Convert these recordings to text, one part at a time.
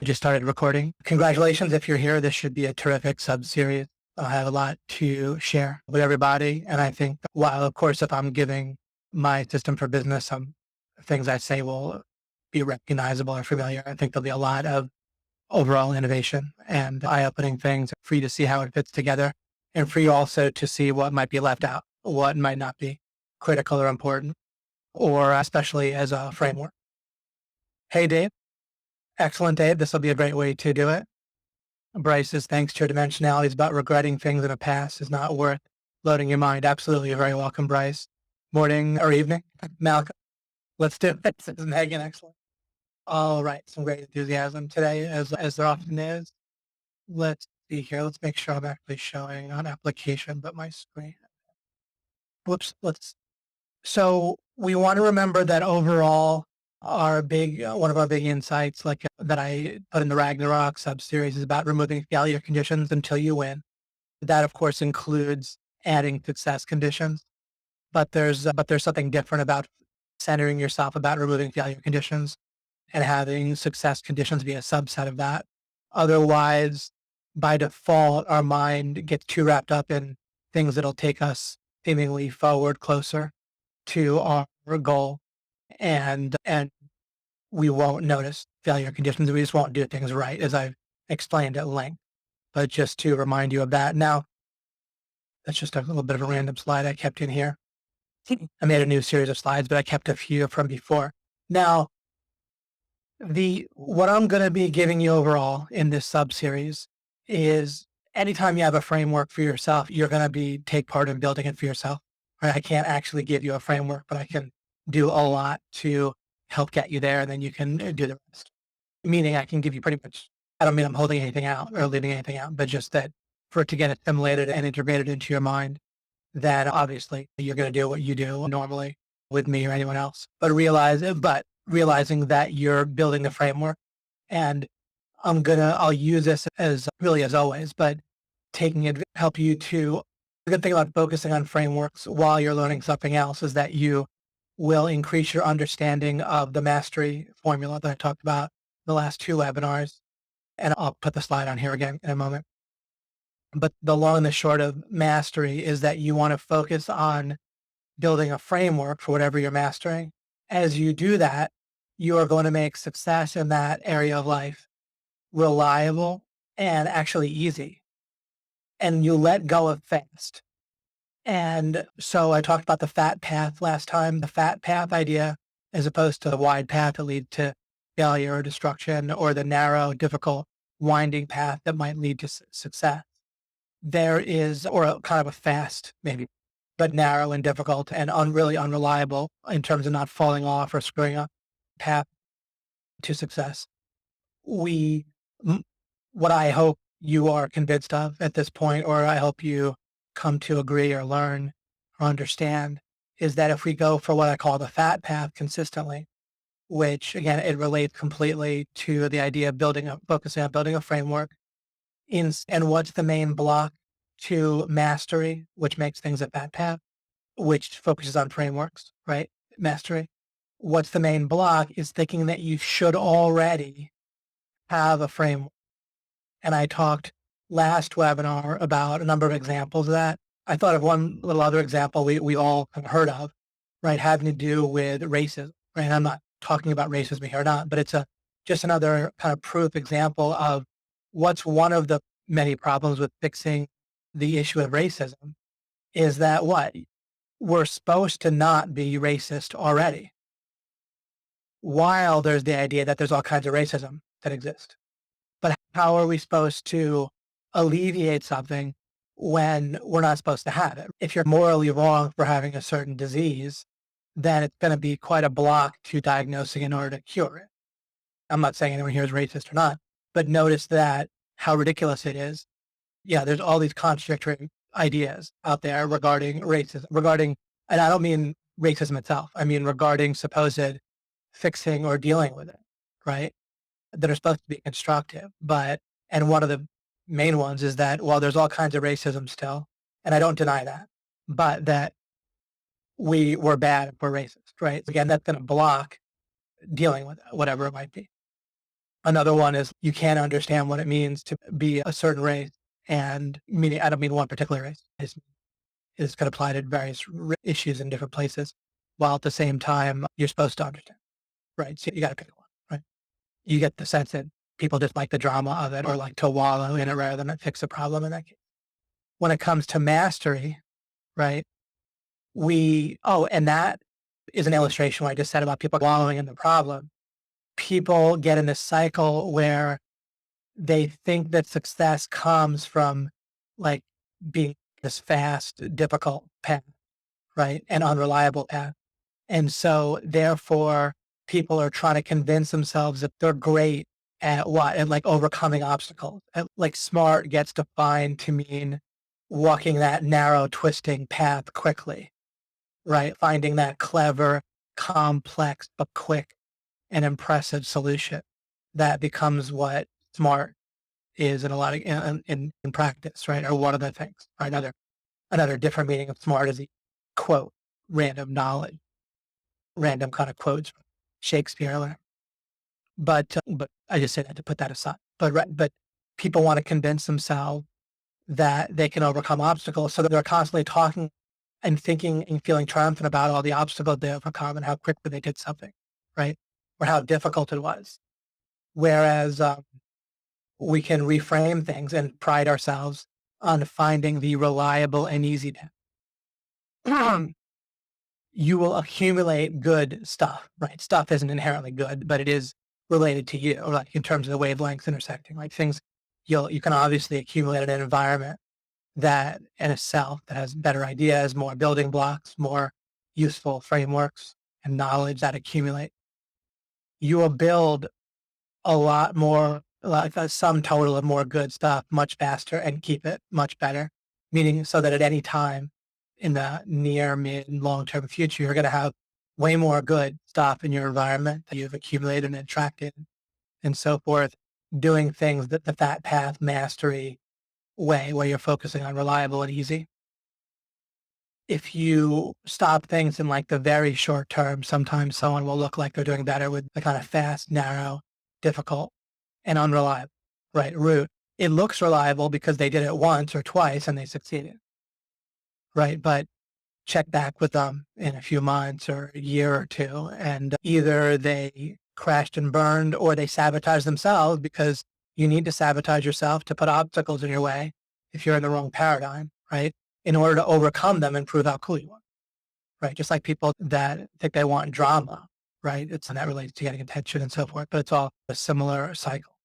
just started recording. Congratulations if you're here. This should be a terrific sub-series. I have a lot to share with everybody. And I think while, of course, if I'm giving my system for business, some things I say will be recognizable or familiar, I think there'll be a lot of overall innovation and eye-opening things for you to see how it fits together and for you also to see what might be left out, what might not be critical or important, or especially as a framework. Hey, Dave. Excellent, Dave. This will be a great way to do it. Bryce says, thanks to your dimensionality is about regretting things in the past is not worth loading your mind. Absolutely. You're very welcome, Bryce. Morning or evening, Malcolm. Let's do it. This is Megan. Excellent. All right. Some great enthusiasm today, as there often is. Let's see here. Let's make sure I'm actually showing on application, but my screen. Whoops. So we want to remember that overall, one of our big insights, that I put in the Ragnarok sub-series, is about removing failure conditions until you win. That, of course, includes adding success conditions, but there's something different about centering yourself about removing failure conditions and having success conditions be a subset of that. Otherwise, by default, our mind gets too wrapped up in things that'll take us seemingly forward closer to our goal, and we won't notice failure conditions. We just won't do things right, as I've explained at length. But just to remind you of that. Now, that's just a little bit of a random slide I kept in here. I made a new series of slides, but I kept a few from before. Now, what I'm going to be giving you overall in this sub-series is anytime you have a framework for yourself, you're going to take part in building it for yourself. Right? I can't actually give you a framework, but I can do a lot to help get you there, and then you can do the rest. Meaning I can give you pretty much, I don't mean I'm holding anything out or leaving anything out, but just that for it to get assimilated and integrated into your mind, that obviously you're going to do what you do normally with me or anyone else, but realizing that you're building the framework. And I'll use this as always, but help you to, the good thing about focusing on frameworks while you're learning something else is that you will increase your understanding of the mastery formula that I talked about in the last 2 webinars. And I'll put the slide on here again in a moment. But the long and the short of mastery is that you want to focus on building a framework for whatever you're mastering. As you do that, you are going to make success in that area of life reliable and actually easy. And you let go of fast. And so I talked about the fat path last time, the fat path idea, as opposed to the wide path that leads to failure or destruction, or the narrow, difficult, winding path that might lead to success. There is, or kind of a fast, maybe, but narrow and difficult and really unreliable in terms of not falling off or screwing up path to success. What I hope you are convinced of at this point, or I hope you come to agree or learn or understand, is that if we go for what I call the fat path consistently, which again, it relates completely to the idea of focusing on building a framework, and what's the main block to mastery, which makes things a fat path, which focuses on frameworks, right? Mastery. What's the main block is thinking that you should already have a framework. And I talked last webinar about a number of examples of that. I thought of one little other example we all have heard of, right? Having to do with racism, right? And I'm not talking about racism here or not, but it's just another kind of proof example of what's one of the many problems with fixing the issue of racism is that we're supposed to not be racist already, while there's the idea that there's all kinds of racism that exist. But how are we supposed to alleviate something when we're not supposed to have it? If you're morally wrong for having a certain disease, then it's going to be quite a block to diagnosing in order to cure it. I'm not saying anyone here is racist or not, but notice that how ridiculous it is. Yeah, there's all these contradictory ideas out there regarding racism, and I don't mean racism itself. I mean regarding supposed fixing or dealing with it, right? That are supposed to be constructive. And one of the main ones is that, well, there's all kinds of racism still, and I don't deny that, but that we're bad if we're racist, right? Again, that's going to block dealing with it, whatever it might be. Another one is you can't understand what it means to be a certain race. And meaning, I don't mean one particular race. It's could apply to various issues in different places, while at the same time, you're supposed to understand, right? So you got to pick one, right? You get the sense that people just like the drama of it or like to wallow in it rather than fix a problem in that case. When it comes to mastery, right? And that is an illustration what I just said about people wallowing in the problem. People get in this cycle where they think that success comes from like being this fast, difficult path, right? And unreliable path. And so therefore people are trying to convince themselves that they're great at what? At like overcoming obstacles. Like smart gets defined to mean walking that narrow, twisting path quickly, right? Finding that clever, complex, but quick and impressive solution that becomes what smart is in a lot of in practice, right? Or one of the things, right? Another different meaning of smart is the quote, random knowledge, random kind of quotes from Shakespeare. Or whatever. But I just say that to put that aside. But people want to convince themselves that they can overcome obstacles, so that they're constantly talking and thinking and feeling triumphant about all the obstacles they overcome and how quickly they did something, right? Or how difficult it was. Whereas we can reframe things and pride ourselves on finding the reliable and easy path. You will accumulate good stuff, right? Stuff isn't inherently good, but it is related to you, or like in terms of the wavelengths intersecting, like things you can obviously accumulate in an environment that in itself that has better ideas, more building blocks, more useful frameworks and knowledge that accumulate. You will build a lot more, like a sum total of more good stuff much faster and keep it much better. Meaning so that at any time in the near, mid, and long-term future, you're going to have way more good stuff in your environment that you've accumulated and attracted and so forth, doing things that the fat path mastery way, where you're focusing on reliable and easy. If you stop things in like the very short term, sometimes someone will look like they're doing better with the kind of fast, narrow, difficult, and unreliable, right, route. It looks reliable because they did it once or twice and they succeeded, right? But check back with them in a few months or a year or two, and either they crashed and burned or they sabotaged themselves, because you need to sabotage yourself to put obstacles in your way if you're in the wrong paradigm, right? In order to overcome them and prove how cool you are, right? Just like people that think they want drama, right? It's not related to getting attention and so forth, but it's all a similar cycle.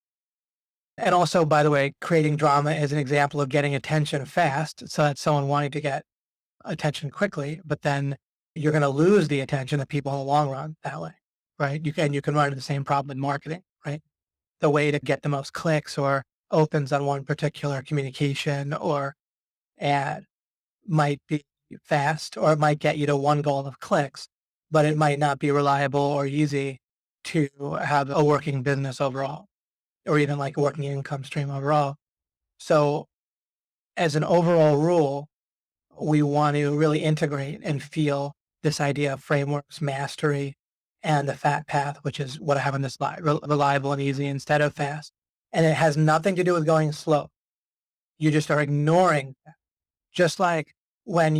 And also, by the way, creating drama is an example of getting attention fast. So that's someone wanting to get attention quickly, but then you're going to lose the attention of people in the long run that way, right? You can run into the same problem in marketing, right? The way to get the most clicks or opens on one particular communication or ad might be fast, or it might get you to one goal of clicks, but it might not be reliable or easy to have a working business overall, or even like a working income stream overall. So as an overall rule, we want to really integrate and feel this idea of frameworks, mastery, and the fat path, which is what I have on this slide, reliable and easy instead of fast. And it has nothing to do with going slow. You just are ignoring that. Just like when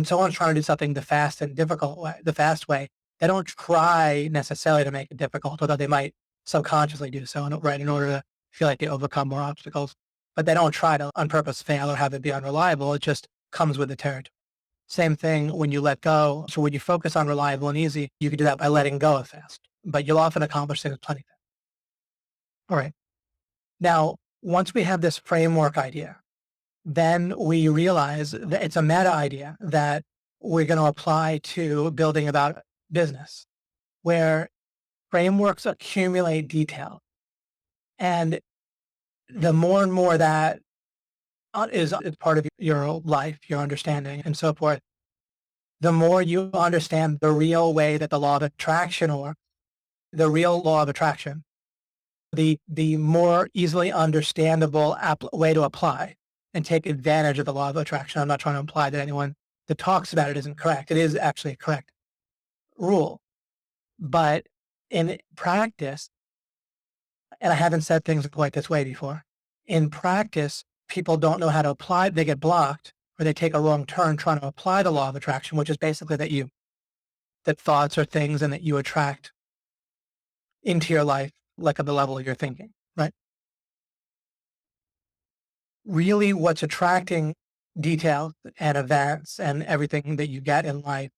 someone's trying to do something the fast and difficult way, the fast way, they don't try necessarily to make it difficult, although they might subconsciously do so, right, in order to feel like they overcome more obstacles. But they don't try to on purpose fail or have it be unreliable. It just comes with the territory. Same thing when you let go. So when you focus on reliable and easy, you can do that by letting go of fast, but you'll often accomplish things plenty fast. All right. Now, once we have this framework idea, then we realize that it's a meta idea that we're going to apply to building about business, where frameworks accumulate detail. And the more and more that is part of your life, your understanding, and so forth, the more you understand the real way that the law of attraction, or the real law of attraction, the more easily understandable way to apply and take advantage of the law of attraction. I'm not trying to imply that anyone that talks about it isn't correct. It is actually a correct rule. But in practice, and I haven't said things quite this way before. In practice, people don't know how to apply, they get blocked or they take a wrong turn trying to apply the law of attraction, which is basically that thoughts are things and that you attract into your life, like at the level of your thinking, right? Really what's attracting details and events and everything that you get in life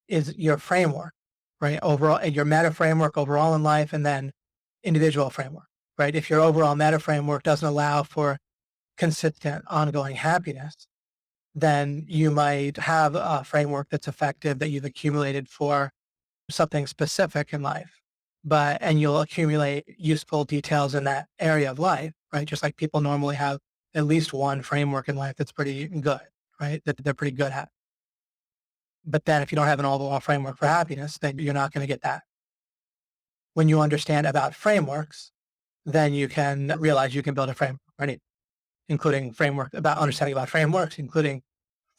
is your framework, right? Overall, and your meta framework overall in life, and then individual framework, right? If your overall meta framework doesn't allow for consistent ongoing happiness, then you might have a framework that's effective that you've accumulated for something specific in life. And you'll accumulate useful details in that area of life, right? Just like people normally have at least one framework in life that's pretty good, right? That they're pretty good at. But then if you don't have an overall framework for happiness, then you're not going to get that. When you understand about frameworks, then you can realize you can build a framework, right? Including framework about understanding about frameworks, including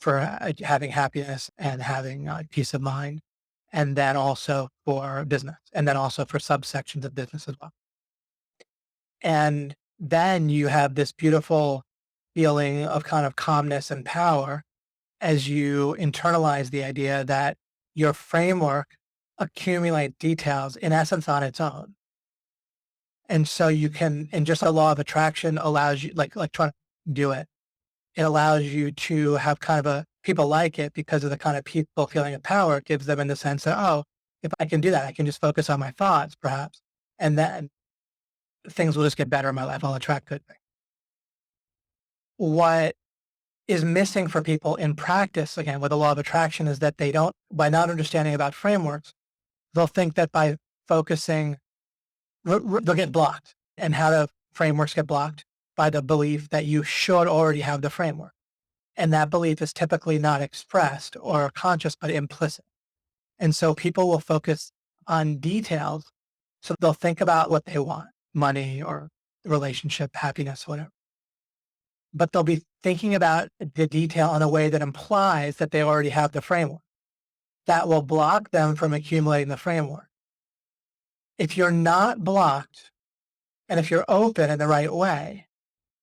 for having happiness and having peace of mind, and then also for business, and then also for subsections of business as well. And then you have this beautiful feeling of kind of calmness and power as you internalize the idea that your framework accumulates details in essence on its own. And so you can, and just the law of attraction allows you, like trying to do it, it allows you to have kind of people like it because of the kind of peaceful feeling of power it gives them, in the sense that, oh, if I can do that, I can just focus on my thoughts perhaps. And then things will just get better in my life. I'll attract good things. What is missing for people in practice, again, with the law of attraction, is that they don't, by not understanding about frameworks, they'll think that by focusing, they'll get blocked. And how do frameworks get blocked? By the belief that you should already have the framework. And that belief is typically not expressed or conscious, but implicit. And so people will focus on details. So they'll think about what they want, money or relationship, happiness, whatever. But they'll be thinking about the detail in a way that implies that they already have the framework. That will block them from accumulating the framework. If you're not blocked, and if you're open in the right way,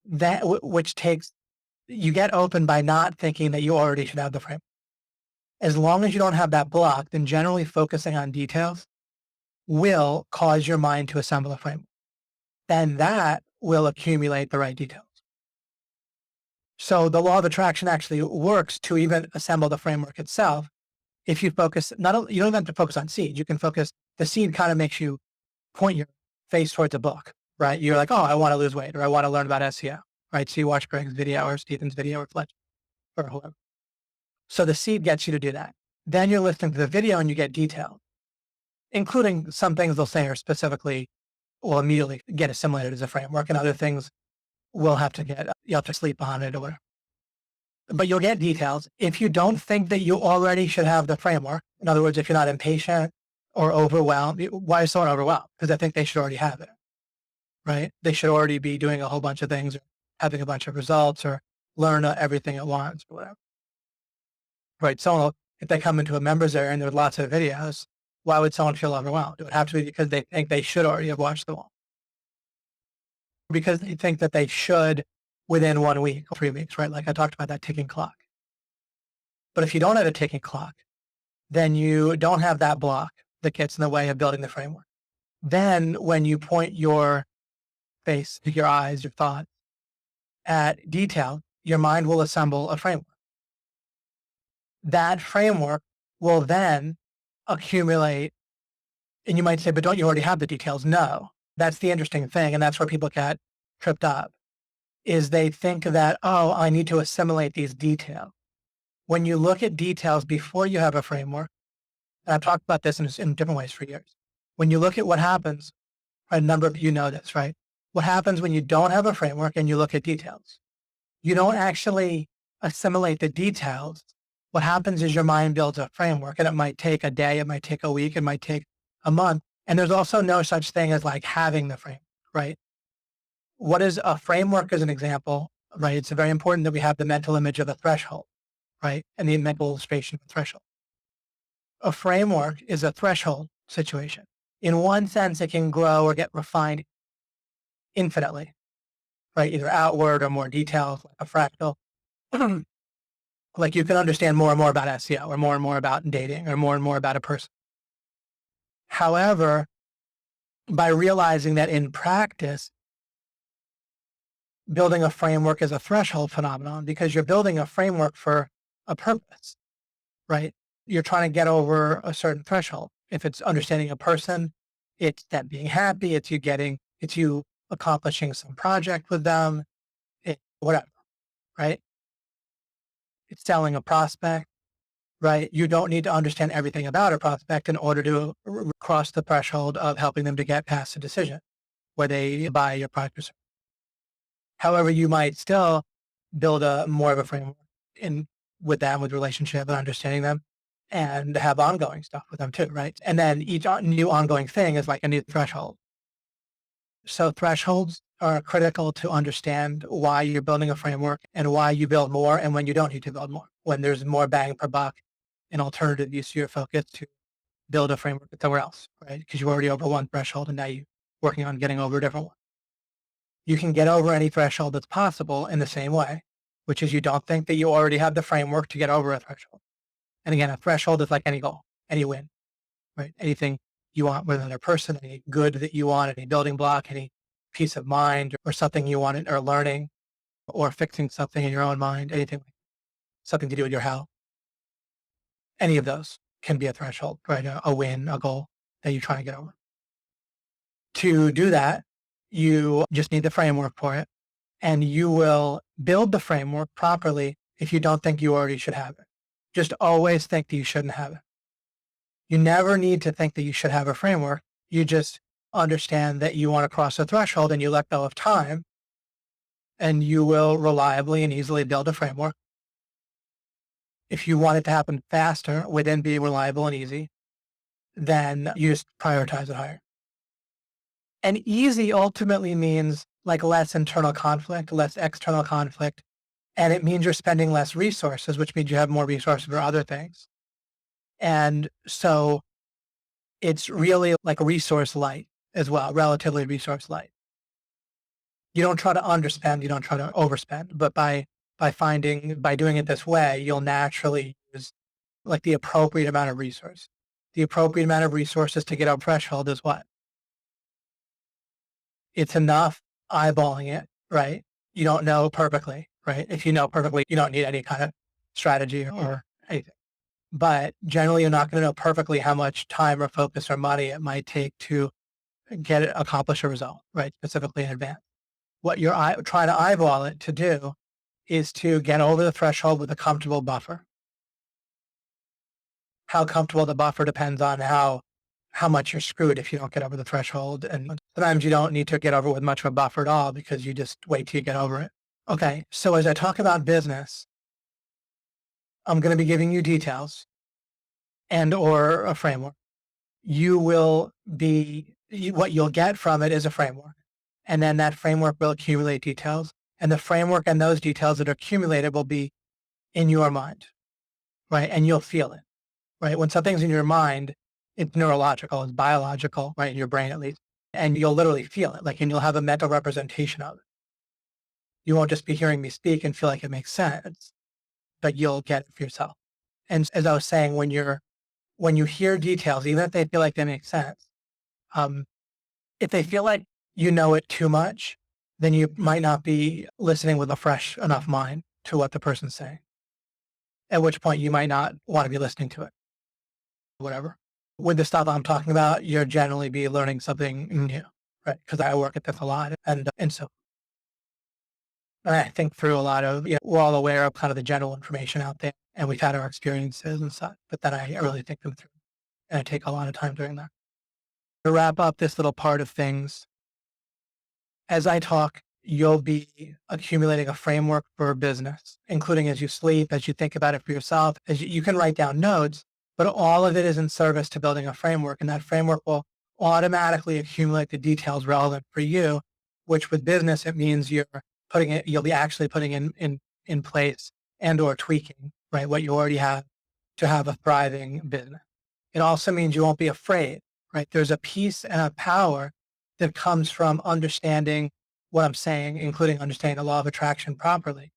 that which takes, you get open by not thinking that you already should have the framework. As long as you don't have that block, then generally focusing on details will cause your mind to assemble a framework. Then that will accumulate the right details. So the law of attraction actually works to even assemble the framework itself. If you focus, you don't even have to focus on seed. You can focus, the seed kind of makes you point your face towards a book, right? You're like, oh, I want to lose weight, or I want to learn about SEO, right? So you watch Greg's video or Stephen's video or Fletch or whoever. So the seed gets you to do that. Then you're listening to the video and you get detailed, including some things they'll say are specifically, will immediately get assimilated as a framework, and other things will have to get, you have to sleep on it or whatever. But you'll get details. If you don't think that you already should have the framework, in other words, if you're not impatient or overwhelmed, why is someone overwhelmed? Because I think they should already have it, right? They should already be doing a whole bunch of things, or having a bunch of results, or learn everything at once, or whatever. Right? Someone, if they come into a members area and there's lots of videos, why would someone feel overwhelmed? It would have to be because they think they should already have watched them all. Because they think that they should within 1 week or 3 weeks, right? Like I talked about that ticking clock. But if you don't have a ticking clock, then you don't have that block that gets in the way of building the framework. Then when you point your face, your eyes, your thoughts at detail, your mind will assemble a framework. That framework will then accumulate. And you might say, but don't you already have the details? No, that's the interesting thing. And that's where people get tripped up, is they think that, oh, I need to assimilate these details. When you look at details before you have a framework, and I've talked about this in different ways for years. When you look at what happens, a number of you know this, right? What happens when you don't have a framework and you look at details? You don't actually assimilate the details. What happens is your mind builds a framework, and it might take a day, it might take a week, it might take a month. And there's also no such thing as like having the framework, right? What is a framework as an example, right? It's very important that we have the mental image of a threshold, right? And the mental illustration of a threshold. A framework is a threshold situation. In one sense, it can grow or get refined infinitely, right? Either outward or more detailed, like a fractal. Like you can understand more and more about SEO or more and more about dating or more and more about a person. However, by realizing that in practice, building a framework is a threshold phenomenon because you're building a framework for a purpose, right? You're trying to get over a certain threshold. If it's understanding a person, it's them being happy, it's you accomplishing some project with them, whatever, right? It's selling a prospect, right? You don't need to understand everything about a prospect in order to cross the threshold of helping them to get past the decision where they buy your product or service. However, you might still build a more of a framework in with them, with relationship and understanding them, and have ongoing stuff with them too, right? And then each new ongoing thing is like a new threshold. So thresholds are critical to understand why you're building a framework and why you build more and when you don't need to build more, when there's more bang per buck, an alternative use to your focus to build a framework somewhere else, right? Because you're already over one threshold and now you're working on getting over a different one. You can get over any threshold that's possible in the same way, which is you don't think that you already have the framework to get over a threshold. And again, a threshold is like any goal, any win, right? Anything you want with another person, any good that you want, any building block, any peace of mind or something you want or learning or fixing something in your own mind, anything, something to do with your health. Any of those can be a threshold, right? A win, a goal that you're trying to get over. To do that, you just need the framework for it. And you will build the framework properly if you don't think you already should have it. Just always think that you shouldn't have it. You never need to think that you should have a framework. You just understand that you want to cross a threshold and you let go of time and you will reliably and easily build a framework. If you want it to happen faster within being reliable and easy, then you just prioritize it higher. And easy ultimately means like less internal conflict, less external conflict. And it means you're spending less resources, which means you have more resources for other things. And so it's really like resource light as well, relatively resource light. You don't try to underspend, you don't try to overspend, but by doing it this way, you'll naturally use like the appropriate amount of resource. The appropriate amount of resources to get a threshold is what? It's enough eyeballing it, right? You don't know perfectly, right? If you know perfectly, you don't need any kind of strategy or anything. But generally, you're not going to know perfectly how much time or focus or money it might take to accomplish a result, right? Specifically in advance. What you're trying to eyeball it to do is to get over the threshold with a comfortable buffer. How comfortable the buffer depends on how much you're screwed if you don't get over the threshold. And sometimes you don't need to get over with much of a buffer at all because you just wait till you get over it. Okay, so as I talk about business, I'm going to be giving you details and or a framework. You will what you'll get from it is a framework. And then that framework will accumulate details. And the framework and those details that are accumulated will be in your mind, right? And you'll feel it, right? When something's in your mind, it's neurological, it's biological, right? In your brain at least. And you'll literally feel it, like, and you'll have a mental representation of it. You won't just be hearing me speak and feel like it makes sense, but you'll get it for yourself. And as I was saying, when you hear details, even if they feel like they make sense, if they feel like you know it too much, then you might not be listening with a fresh enough mind to what the person's saying. At which point you might not want to be listening to it. Whatever. With the stuff I'm talking about, you'll generally be learning something new, right? Because I work at this a lot. And so I think through a lot of, we're all aware of kind of the general information out there and we've had our experiences and such, but then I really think them through and I take a lot of time doing that. To wrap up this little part of things, as I talk, you'll be accumulating a framework for business, including as you sleep, as you think about it for yourself, you can write down notes, but all of it is in service to building a framework. And that framework will automatically accumulate the details relevant for you, which with business, it means you'll be actually putting in place and or tweaking, right? What you already have to have a thriving business. It also means you won't be afraid, right? There's a peace and a power that comes from understanding what I'm saying, including understanding the law of attraction properly,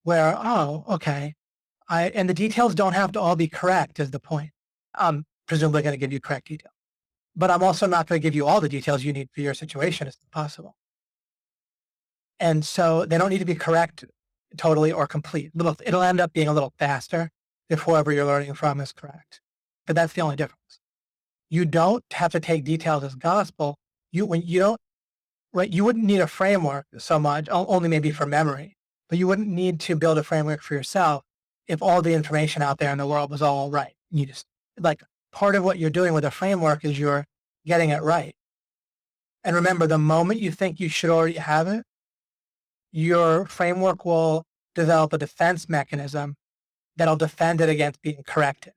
where, oh, okay, and the details don't have to all be correct is the point. I'm presumably going to give you correct details, but I'm also not going to give you all the details you need for your situation as possible. And so they don't need to be correct totally or complete. It'll end up being a little faster if whoever you're learning from is correct. But that's the only difference. You don't have to take details as gospel. When you don't, right, you wouldn't need a framework so much, only maybe for memory, but you wouldn't need to build a framework for yourself if all the information out there in the world was all right. You just, like, part of what you're doing with a framework is you're getting it right. And remember, the moment you think you should already have it, your framework will develop a defense mechanism that'll defend it against being corrected.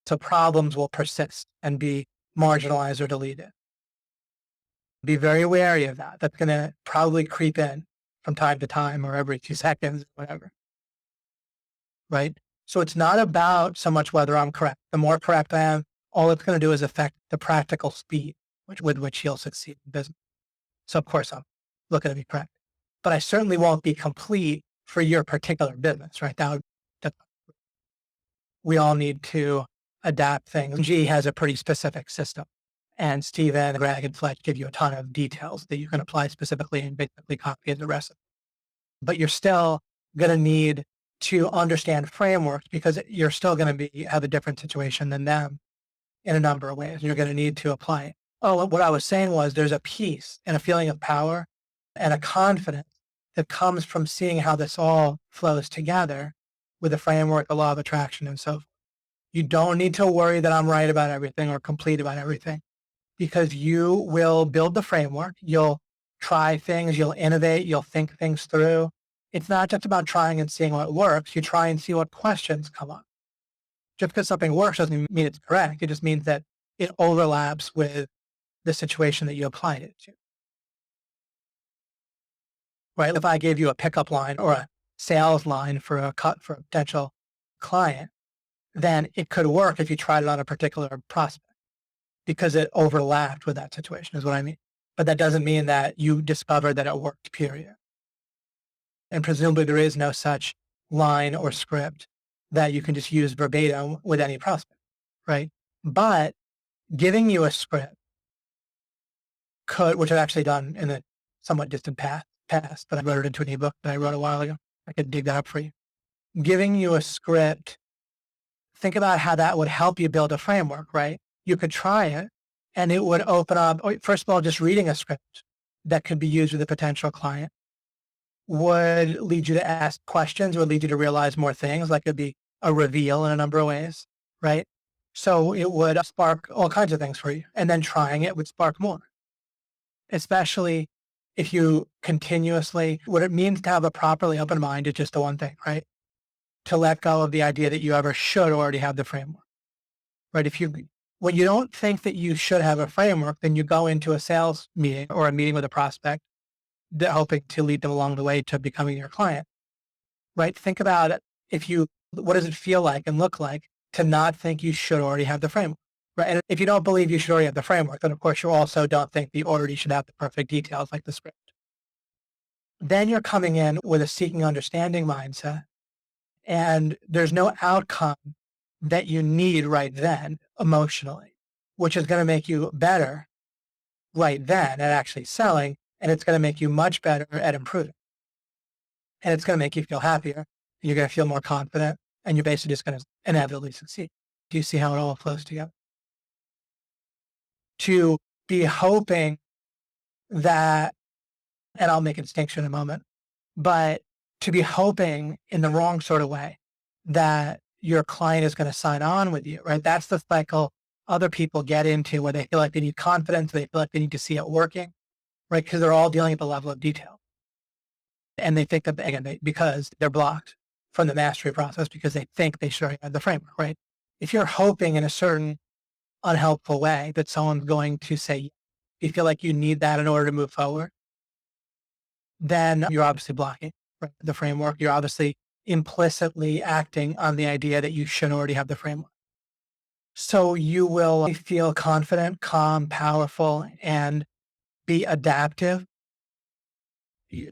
So problems will persist and be marginalized or deleted. Be very wary of that. That's going to probably creep in from time to time or every 2 seconds, whatever. Right? So it's not about so much whether I'm correct. The more correct I am, all it's going to do is affect the practical speed with which you'll succeed in business. So of course I'm looking to be correct, but I certainly won't be complete for your particular business, right? We all need to adapt things. G has a pretty specific system, and Steven, Greg, and Fletch give you a ton of details that you can apply specifically and basically copy as a recipe. But you're still going to need to understand frameworks because you're still going to have a different situation than them in a number of ways. You're going to need to apply it. Oh, what I was saying was there's a peace and a feeling of power and a confidence that comes from seeing how this all flows together with the framework, the law of attraction, and so forth. You don't need to worry that I'm right about everything or complete about everything because you will build the framework. You'll try things, you'll innovate, you'll think things through. It's not just about trying and seeing what works. You try and see what questions come up. Just because something works doesn't mean it's correct. It just means that it overlaps with the situation that you applied it to. Right? If I gave you a pickup line or a sales line for a potential client, then it could work if you tried it on a particular prospect because it overlapped with that situation is what I mean. But that doesn't mean that you discovered that it worked, period. And presumably there is no such line or script that you can just use verbatim with any prospect, right? But giving you a script which I've actually done in the somewhat distant past, but I wrote it into an ebook that I wrote a while ago. I could dig that up for you. Giving you a script, think about how that would help you build a framework, right? You could try it and it would open up, first of all, just reading a script that could be used with a potential client would lead you to ask questions, would lead you to realize more things, like it'd be a reveal in a number of ways, right? So it would spark all kinds of things for you. And then trying it would spark more, especially if you continuously, what it means to have a properly open mind is just the one thing, right? To let go of the idea that you ever should already have the framework, right? When you don't think that you should have a framework, then you go into a sales meeting or a meeting with a prospect hoping to lead them along the way to becoming your client, right? Think about it. What does it feel like and look like to not think you should already have the framework, right? And if you don't believe you should already have the framework, then of course you also don't think that you already should have the perfect details like the script. Then you're coming in with a seeking understanding mindset, and there's no outcome that you need right then emotionally, which is going to make you better right then at actually selling, and it's going to make you much better at improving. And it's going to make you feel happier, and you're going to feel more confident, and you're basically just going to inevitably succeed. Do you see how it all flows together? To be hoping that, and I'll make a distinction in a moment, but to be hoping in the wrong sort of way that your client is going to sign on with you, right? That's the cycle other people get into where they feel like they need confidence, they feel like they need to see it working, right? Because they're all dealing at the level of detail. And they think that, again, because they're blocked from the mastery process because they think they should already have the framework, right? If you're hoping in a certain unhelpful way that someone's going to say, you feel like you need that in order to move forward, then you're obviously blocking, right, the framework. You're obviously implicitly acting on the idea that you should already have the framework. So you will feel confident, calm, powerful, and be adaptive,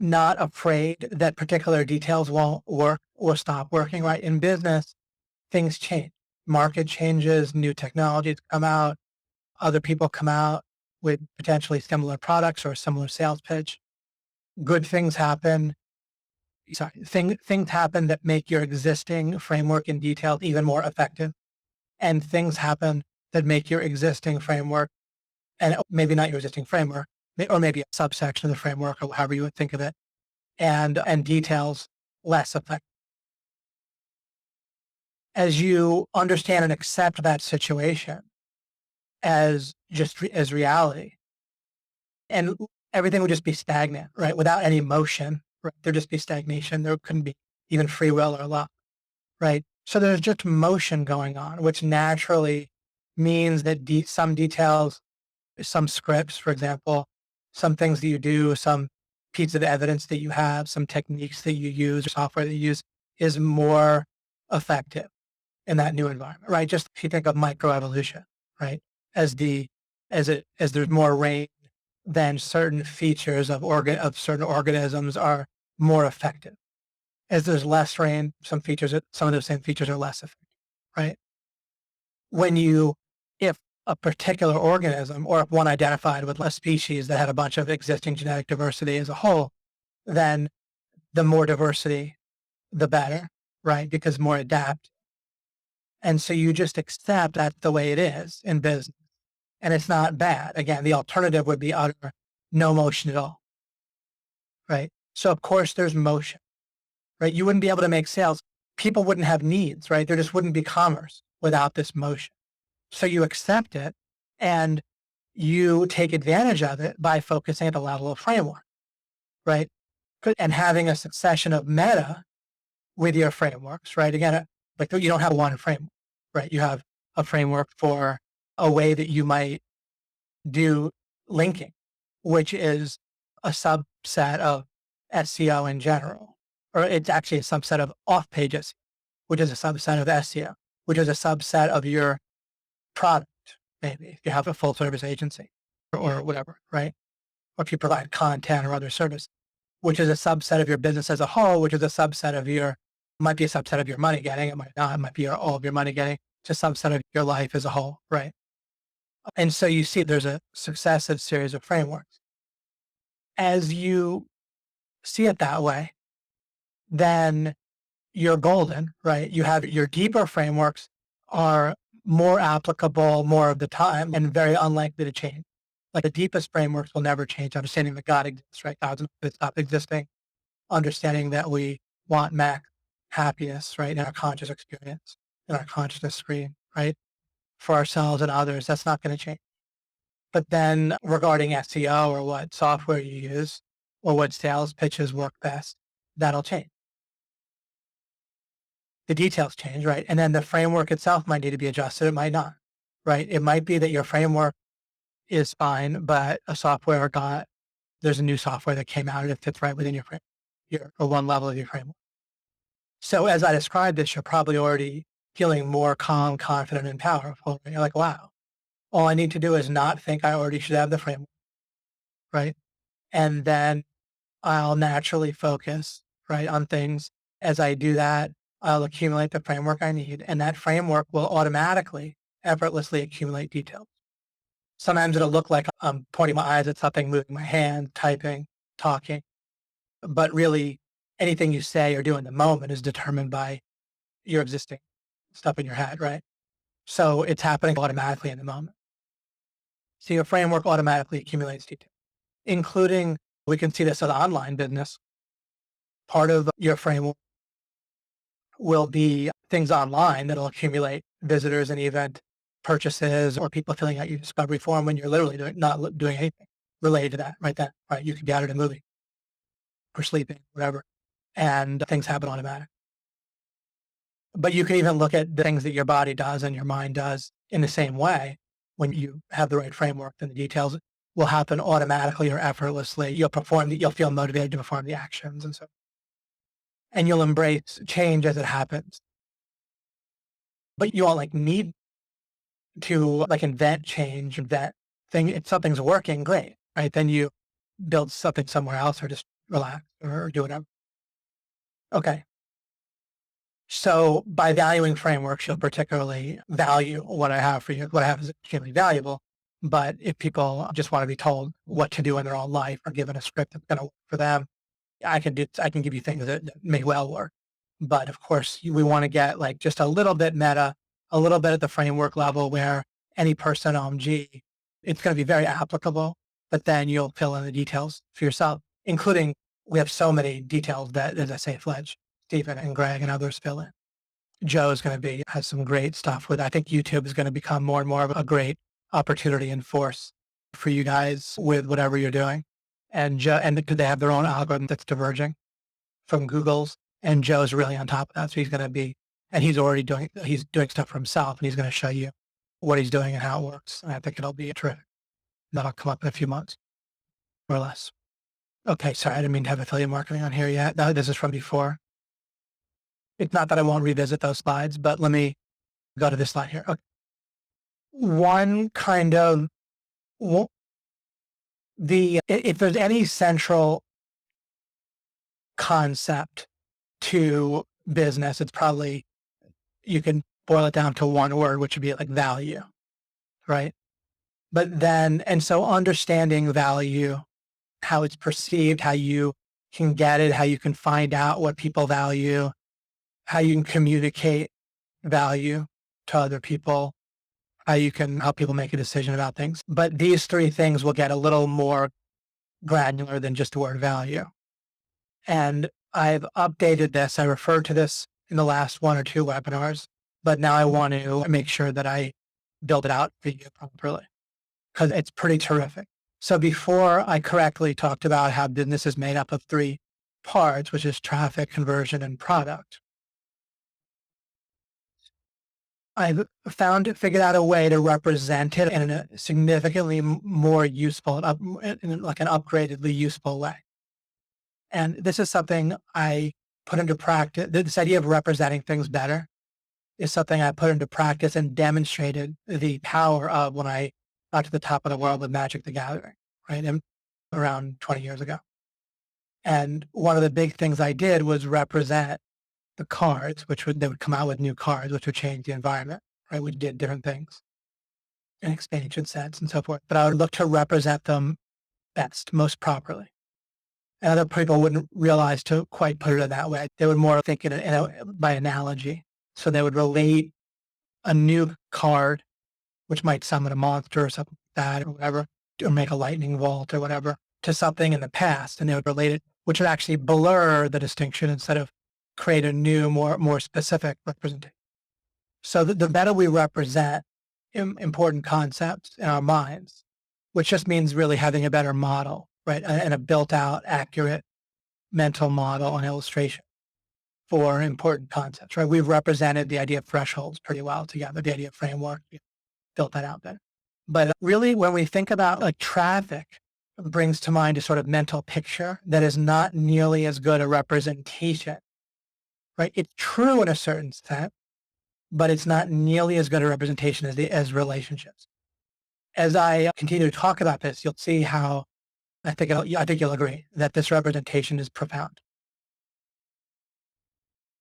not afraid that particular details won't work or stop working, right? In business, things change. Market changes, new technologies come out, other people come out with potentially similar products or a similar sales pitch. Good things happen. Sorry, things happen that make your existing framework and details even more effective. And things happen that make your existing framework, and maybe not your existing framework, or maybe a subsection of the framework, or however you would think of it, and details less effective. As you understand and accept that situation as as reality, and everything would just be stagnant, right? Without any motion, right? There'd just be stagnation. There couldn't be even free will or luck, right? So there's just motion going on, which naturally means that some details, some scripts, for example, some things that you do, some pieces of evidence that you have, some techniques that you use, or software that you use is more effective in that new environment, right? Just if you think of microevolution, right? As as there's more rain, then certain features of certain organisms are more effective. As there's less rain, some of those same features are less effective, right? When you if a particular organism, or if one identified with a species that had a bunch of existing genetic diversity as a whole, then the more diversity, the better, right? Because more adapt. And so you just accept that's the way it is in business. And it's not bad. Again, the alternative would be utter no motion at all, right? So of course there's motion, right? You wouldn't be able to make sales. People wouldn't have needs, right? There just wouldn't be commerce without this motion. So you accept it and you take advantage of it by focusing at the level of framework, right? And having a succession of meta with your frameworks, right? Again, like you don't have one framework, right? You have a framework for a way that you might do linking, which is a subset of SEO in general, or it's actually a subset of off pages, which is a subset of SEO, which is a subset of your product, maybe if you have a full service agency or whatever, right? Or if you provide content or other service, which is a subset of your business as a whole, which is a subset of might be a subset of your money getting, it might not, it might be all of your money getting, it's a subset of your life as a whole, right? And so you see there's a successive series of frameworks. As you see it that way, then you're golden, right? You have your deeper frameworks are more applicable more of the time and very unlikely to change. Like the deepest frameworks will never change. Understanding that God exists, right? God's not going to stop existing. Understanding that we want max happiness, right? In our conscious experience, in our consciousness screen, right? For ourselves and others, that's not going to change. But then regarding SEO or what software you use or what sales pitches work best, that'll change. The details change, right? And then the framework itself might need to be adjusted. It might not, right? It might be that your framework is fine, but there's a new software that came out and it fits right within or one level of your framework. So as I described this, you're probably already feeling more calm, confident, and powerful. Right? You're like, wow, all I need to do is not think I already should have the framework, right? And then I'll naturally focus, right, on things. As I do that, I'll accumulate the framework I need, and that framework will automatically, effortlessly accumulate details. Sometimes it'll look like I'm pointing my eyes at something, moving my hand, typing, talking, but really anything you say or do in the moment is determined by your existing stuff in your head, right? So it's happening automatically in the moment. So your framework automatically accumulates detail, including, we can see this with online business. Part of your framework will be things online that'll accumulate visitors and event purchases or people filling out your discovery form when you're literally not doing anything related to that right then, right? You could be out at a movie or sleeping, whatever, and things happen automatic. But you can even look at the things that your body does and your mind does in the same way. When you have the right framework, then the details will happen automatically or effortlessly. You'll feel motivated to perform the actions and you'll embrace change as it happens. But you won't need to invent change, invent thing. If something's working, great. right? Then you build something somewhere else or just relax or do whatever. Okay. So by valuing frameworks, you'll particularly value what I have for you. What I have is extremely valuable. But if people just want to be told what to do in their own life or given a script that's going to work for them, I can give you things that may well work. But of course, we want to get like just a little bit meta, a little bit at the framework level where any person OMG, it's going to be very applicable, but then you'll fill in the details for yourself, including we have so many details that, as I say, Fledge, Stephen and Greg and others fill in. Joe is going to has some great stuff with, I think YouTube is going to become more and more of a great opportunity and force for you guys with whatever you're doing. And Joe, and they have their own algorithm that's diverging from Google's, and Joe's really on top of that. So he's going to be, and he's doing stuff for himself, and he's going to show you what he's doing and how it works. And I think it'll be terrific. That'll come up in a few months or less. Okay. Sorry. I didn't mean to have affiliate marketing on here yet. No, this is from before. It's not that I won't revisit those slides, but let me go to this slide here. Okay. One kind of if there's any central concept to business, it's probably, you can boil it down to one word, which would be like value, right? But then, and so understanding value, how it's perceived, how you can get it, how you can find out what people value, how you can communicate value to other people, how you can help people make a decision about things. But these three things will get a little more granular than just the word value. And I've updated this. I referred to this in the last one or two webinars, but now I want to make sure that I build it out for you properly because it's pretty terrific. So before I correctly talked about how business is made up of three parts, which is traffic, conversion, and product. I've figured out a way to represent it in a significantly more useful, in like an upgradedly useful way. And this is something I put into practice. This idea of representing things better is something I put into practice and demonstrated the power of when I got to the top of the world with Magic the Gathering, right? And around 20 years ago. And one of the big things I did was represent the cards, they would come out with new cards, which would change the environment, right? We did different things and expansion sets and so forth. But I would look to represent them best, most properly. And other people wouldn't realize to quite put it in that way. They would more think by analogy. So they would relate a new card, which might summon a monster or something like that or whatever, or make a lightning bolt or whatever, to something in the past. And they would relate it, which would actually blur the distinction instead of create a new, more specific representation. So the better we represent important concepts in our minds, which just means really having a better model, right? And a built out, accurate mental model and illustration for important concepts, right? We've represented the idea of thresholds pretty well together, the idea of framework, built that out better. But really, when we think about like traffic, it brings to mind a sort of mental picture that is not nearly as good a representation, right? It's true in a certain sense, but it's not nearly as good a representation as relationships. As I continue to talk about this, you'll see how I think you'll agree that this representation is profound.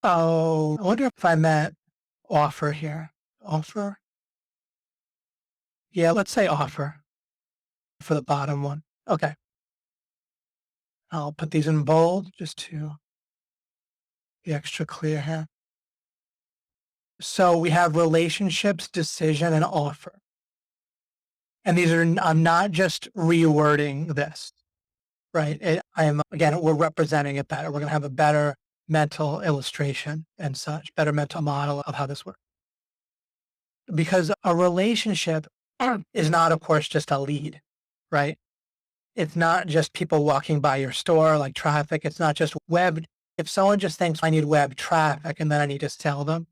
Oh, I wonder if I meant offer here. Offer? Yeah, let's say offer for the bottom one. Okay. I'll put these in bold just to be extra clear here. So we have relationships, decision, and offer. And I'm not just rewording this, right? Again, we're representing it better. We're going to have a better mental illustration and such, better mental model of how this works. Because a relationship is not, of course, just a lead, right? It's not just people walking by your store like traffic. It's not just web. If someone just thinks I need web traffic and then I need to sell them,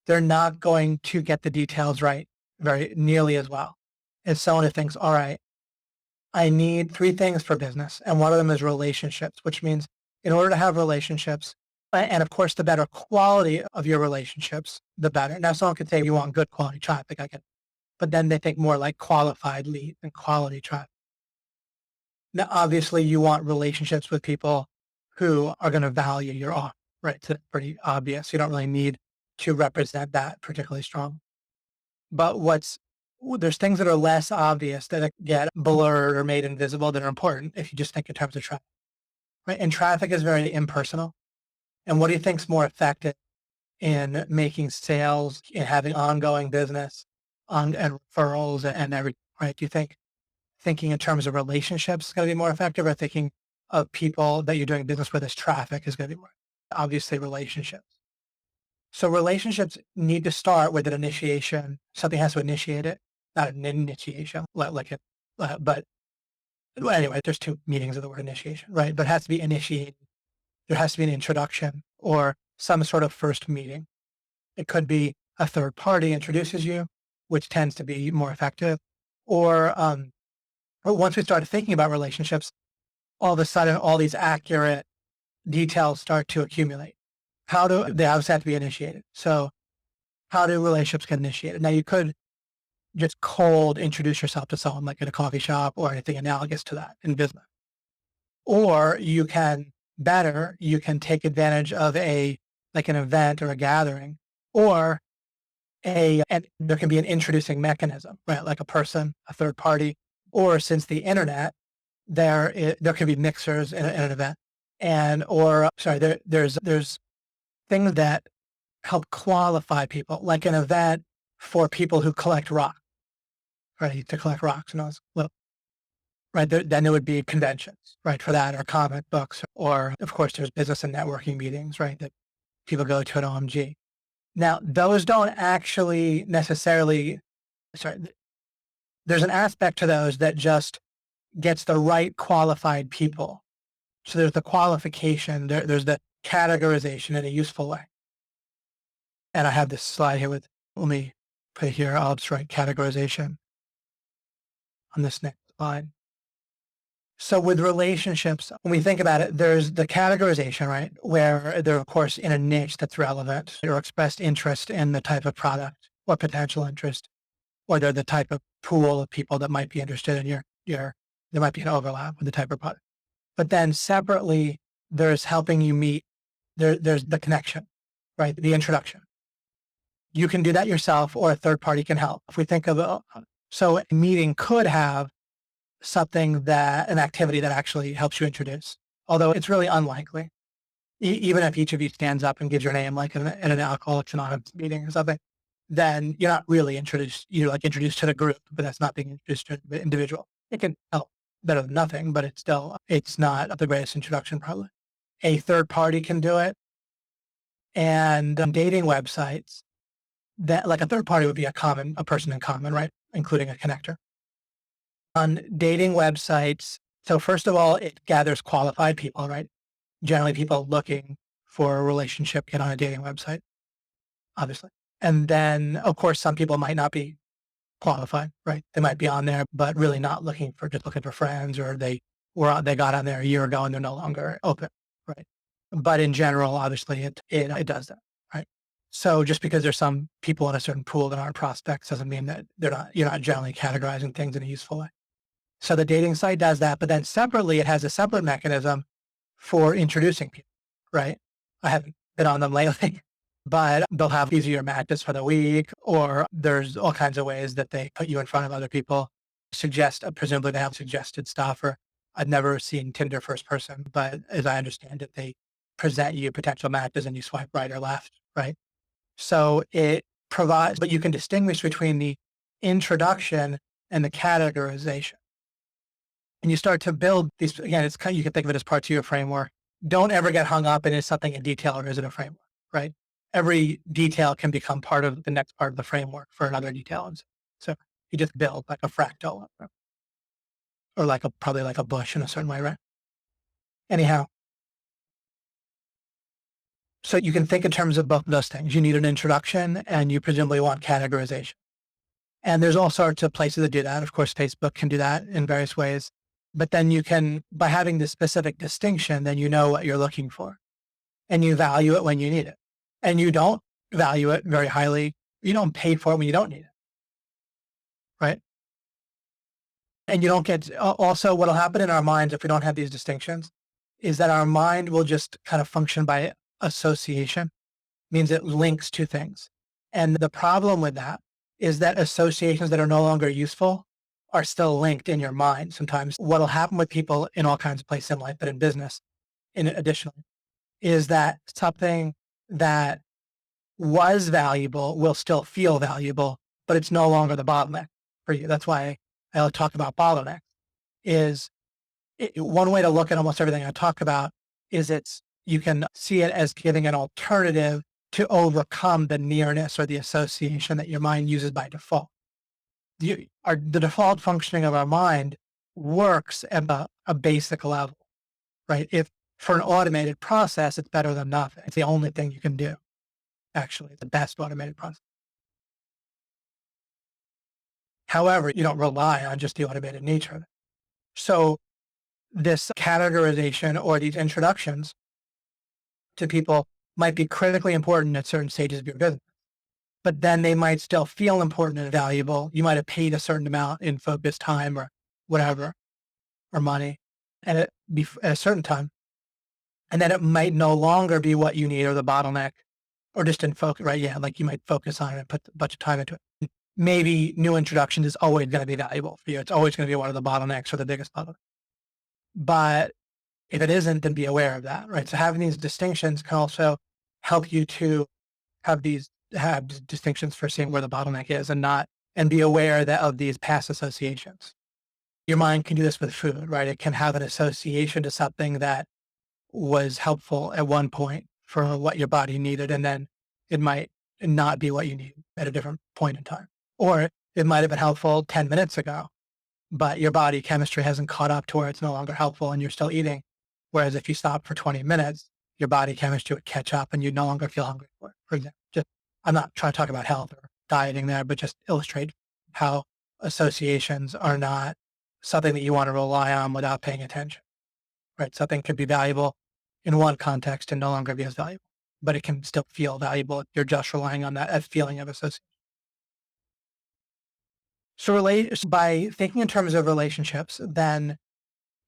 they're not going to get the details right very nearly as well as someone who thinks, all right, I need three things for business. And one of them is relationships, which means in order to have relationships, and of course, the better quality of your relationships, the better. Now, someone could say you want good quality traffic, but then they think more like qualified lead and quality traffic. Now, obviously, you want relationships with people who are going to value your offer, right? So that's pretty obvious. You don't really need to represent that particularly strong. But there's things that are less obvious that get blurred or made invisible that are important if you just think in terms of traffic, right? And traffic is very impersonal. And what do you think's more effective in making sales and having ongoing business and referrals and everything, right? Do you think thinking in terms of relationships is going to be more effective, or thinking of people that you're doing business with as traffic is going to be more? Obviously, relationships. So relationships need to start with an initiation. Something has to initiate it, not an initiation, but well, anyway, there's two meanings of the word initiation, right? But it has to be initiated. There has to be an introduction or some sort of first meeting. It could be a third party introduces you, which tends to be more effective. Or once we start thinking about relationships, all of a sudden, all these accurate details start to accumulate. They obviously have to be initiated. So how do relationships get initiated? Now, you could just cold introduce yourself to someone like at a coffee shop or anything analogous to that in business. Or you can take advantage of like an event or a gathering, or and there can be an introducing mechanism, right? Like a person, a third party, or since the internet, there could be mixers in an event, there's things that help qualify people, like an event for people who collect rock, right? To collect rocks, and well, right. Then there would be conventions, right, for that, or comic books, or of course there's business and networking meetings, right, that people go to at OMG. Now, those don't actually necessarily, sorry, there's an aspect to those that just gets the right qualified people. So there's the qualification, there's the categorization in a useful way. And I have this slide here let me put it here. I'll just write categorization on this next slide. So with relationships, when we think about it, there's the categorization, right? Where they're, of course, in a niche that's relevant, or expressed interest in the type of product or potential interest, or they're the type of pool of people that might be interested in there might be an overlap with the type of product. But then separately, there's helping you meet, there's the connection, right? The introduction. You can do that yourself, or a third party can help. If we think of so a meeting could have an activity that actually helps you introduce, although it's really unlikely. Even if each of you stands up and gives your name, like in an Alcoholics Anonymous meeting or something, then you're not really introduced. You're like introduced to the group, but that's not being introduced to the individual. It can help better than nothing, but it's not the greatest introduction probably. A third party can do it. And dating websites, that like a third party would be a person in common, right? Including a connector. On dating websites, so first of all, it gathers qualified people, right? Generally, people looking for a relationship get on a dating website, obviously. And then, of course, some people might not be qualified, right? They might be on there, but really not just looking for friends, or they got on there a year ago and they're no longer open, right? But in general, obviously, it does that, right? So just because there's some people in a certain pool that aren't prospects doesn't mean that you're not generally categorizing things in a useful way. So the dating site does that, but then separately, it has a separate mechanism for introducing people, right? I haven't been on them lately, but they'll have easier matches for the week, or there's all kinds of ways that they put you in front of other people, presumably they have suggested stuff, or I've never seen Tinder first person, but as I understand it, they present you potential matches and you swipe right or left, right? So it provides, but you can distinguish between the introduction and the categorization. And you start to build these, again, you can think of it as parts of your framework. Don't ever get hung up in is something in detail or is it a framework, right? Every detail can become part of the next part of the framework for another detail. So you just build like a fractal, or probably like a bush in a certain way, right? Anyhow, so you can think in terms of both of those things. You need an introduction and you presumably want categorization. And there's all sorts of places that do that. Of course, Facebook can do that in various ways. But then you can, by having this specific distinction, then you know what you're looking for and you value it when you need it. And you don't value it very highly. You don't pay for it when you don't need it. Right? And you don't get, also what'll happen in our minds if we don't have these distinctions is that our mind will just kind of function by association, means it links two things. And the problem with that is that associations that are no longer useful are still linked in your mind. Sometimes what'll happen with people in all kinds of places in life, but in business, in additionally, is that something that was valuable will still feel valuable, but it's no longer the bottleneck for you. That's why I talk about bottleneck is one way to look at almost everything I talk about is you can see it as giving an alternative to overcome the nearness or the association that your mind uses by default. The default functioning of our mind works at a basic level, right? If for an automated process, it's better than nothing. It's the only thing you can do. Actually, it's the best automated process. However, you don't rely on just the automated nature of it. So this categorization or these introductions to people might be critically important at certain stages of your business, but then they might still feel important and valuable. You might have paid a certain amount in focus time or whatever, or money at a certain time. And then it might no longer be what you need or the bottleneck or just in focus, right? Yeah. Like you might focus on it and put a bunch of time into it. Maybe new introduction is always going to be valuable for you. It's always going to be one of the bottlenecks or the biggest bottleneck. But if it isn't, then be aware of that, right? So having these distinctions can also help you to have distinctions for seeing where the bottleneck is and be aware that of these past associations. Your mind can do this with food, right? It can have an association to something that was helpful at one point for what your body needed, and then it might not be what you need at a different point in time. Or it might have been helpful 10 minutes ago, but your body chemistry hasn't caught up to where it's no longer helpful and you're still eating. Whereas if you stop for 20 minutes, your body chemistry would catch up and you'd no longer feel hungry for example. I'm not trying to talk about health or dieting there, but just illustrate how associations are not something that you want to rely on without paying attention, right? Something could be valuable in one context and no longer be as valuable, but it can still feel valuable if you're just relying on that feeling of association. So by thinking in terms of relationships, then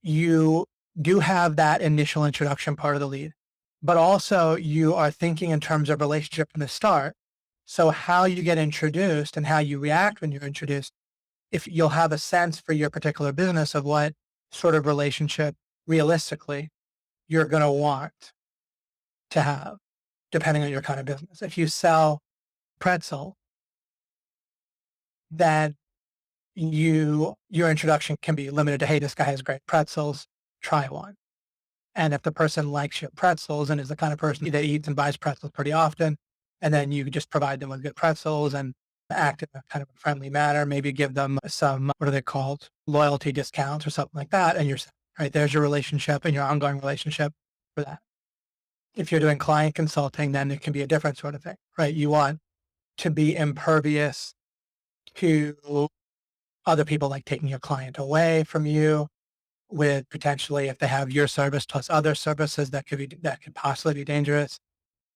you do have that initial introduction part of the lead, but also you are thinking in terms of relationship from the start. So how you get introduced and how you react when you're introduced, if you'll have a sense for your particular business of what sort of relationship realistically you're going to want to have, depending on your kind of business. If you sell pretzel, then your introduction can be limited to, hey, this guy has great pretzels, try one. And if the person likes your pretzels and is the kind of person that eats and buys pretzels pretty often, and then you just provide them with good pretzels and act in a kind of a friendly manner, maybe give them some, what are they called? Loyalty discounts or something like that. And you're right. There's your relationship and your ongoing relationship for that. If you're doing client consulting, then it can be a different sort of thing, right? You want to be impervious to other people like taking your client away from you with potentially if they have your service plus other services that could possibly be dangerous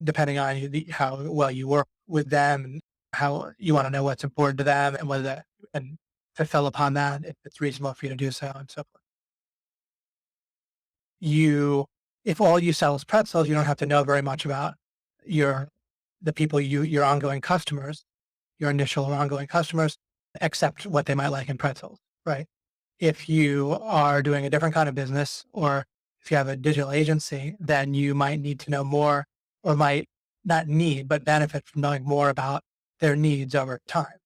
depending on how well you work with them and how you want to know what's important to them and and fulfill upon that if it's reasonable for you to do so and so forth. If all you sell is pretzels, you don't have to know very much about your the people your ongoing customers, your initial or ongoing customers, except what they might like in pretzels, right? If you are doing a different kind of business or if you have a digital agency, then you might need to know more or might not need, but benefit from knowing more about their needs over time.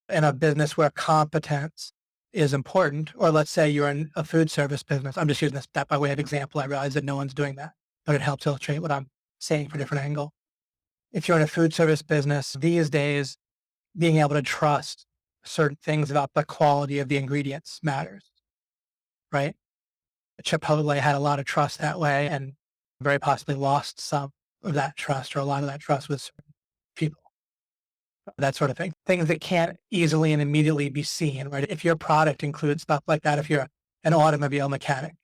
In a business where competence is important, or let's say you're in a food service business. I'm just using that by way of example. I realize that no one's doing that, but it helps illustrate what I'm saying from a different angle. If you're in a food service business these days, being able to trust certain things about the quality of the ingredients matters, right? Chipotle had a lot of trust that way and very possibly lost some of that trust or a lot of that trust with certain people, that sort of thing. Things that can't easily and immediately be seen, right? If your product includes stuff like that, if you're an automobile mechanic,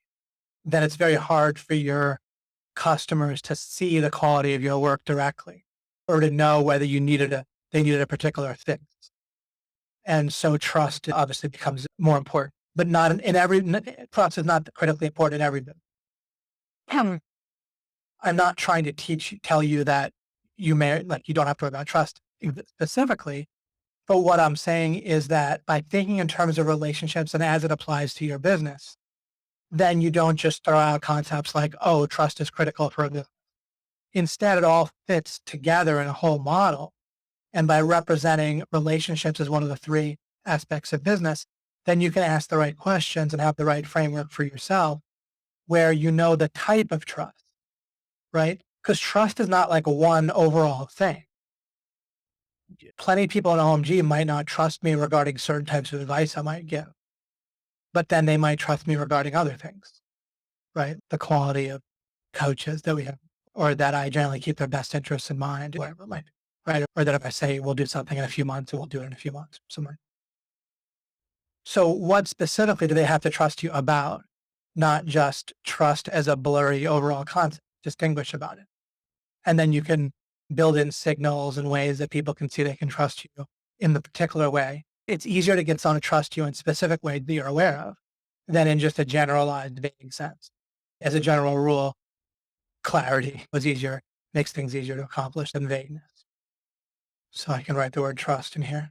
then it's very hard for your customers to see the quality of your work directly or to know whether they needed a particular thing. And so trust obviously becomes more important but not in every trust is not critically important in every business. I'm not trying to tell you that you don't have to worry about trust specifically. But what I'm saying is that by thinking in terms of relationships and as it applies to your business, then you don't just throw out concepts like, oh, trust is critical for a business. Instead, it all fits together in a whole model. And by representing relationships as one of the three aspects of business, then you can ask the right questions and have the right framework for yourself where you know the type of trust, right? Because trust is not like one overall thing. Plenty of people in OMG might not trust me regarding certain types of advice I might give, but then they might trust me regarding other things, right? The quality of coaches that we have, or that I generally keep their best interests in mind, whatever it might be, right? Or that if I say we'll do something in a few months, we'll do it in a few months, somewhere. So what specifically do they have to trust you about? Not just trust as a blurry overall concept, distinguish about it. And then you can build in signals and ways that people can see they can trust you in the particular way. It's easier to get someone to trust you in specific ways that you're aware of than in just a generalized vague sense. As a general rule, clarity was easier, makes things easier to accomplish than vagueness. So I can write the word trust in here.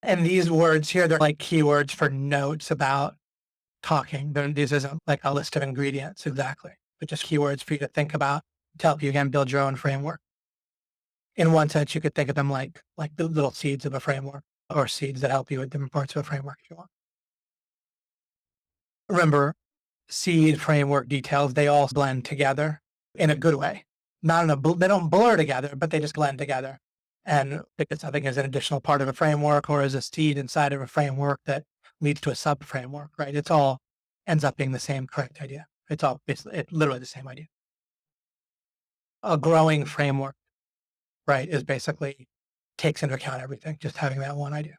And these words here, they're like keywords for notes about talking. This isn't like a list of ingredients exactly, but just keywords for you to think about to help you again build your own framework. In one sense, you could think of them like the little seeds of a framework or seeds that help you with different parts of a framework if you want. Remember, seed, framework, details, they all blend together in a good way. Not in they don't blur together, but they just blend together. And because something is an additional part of a framework or as a seed inside of a framework that leads to a sub framework, right? It's all ends up being the same correct idea. It's all basically literally the same idea. A growing framework, right, is basically takes into account everything, just having that one idea,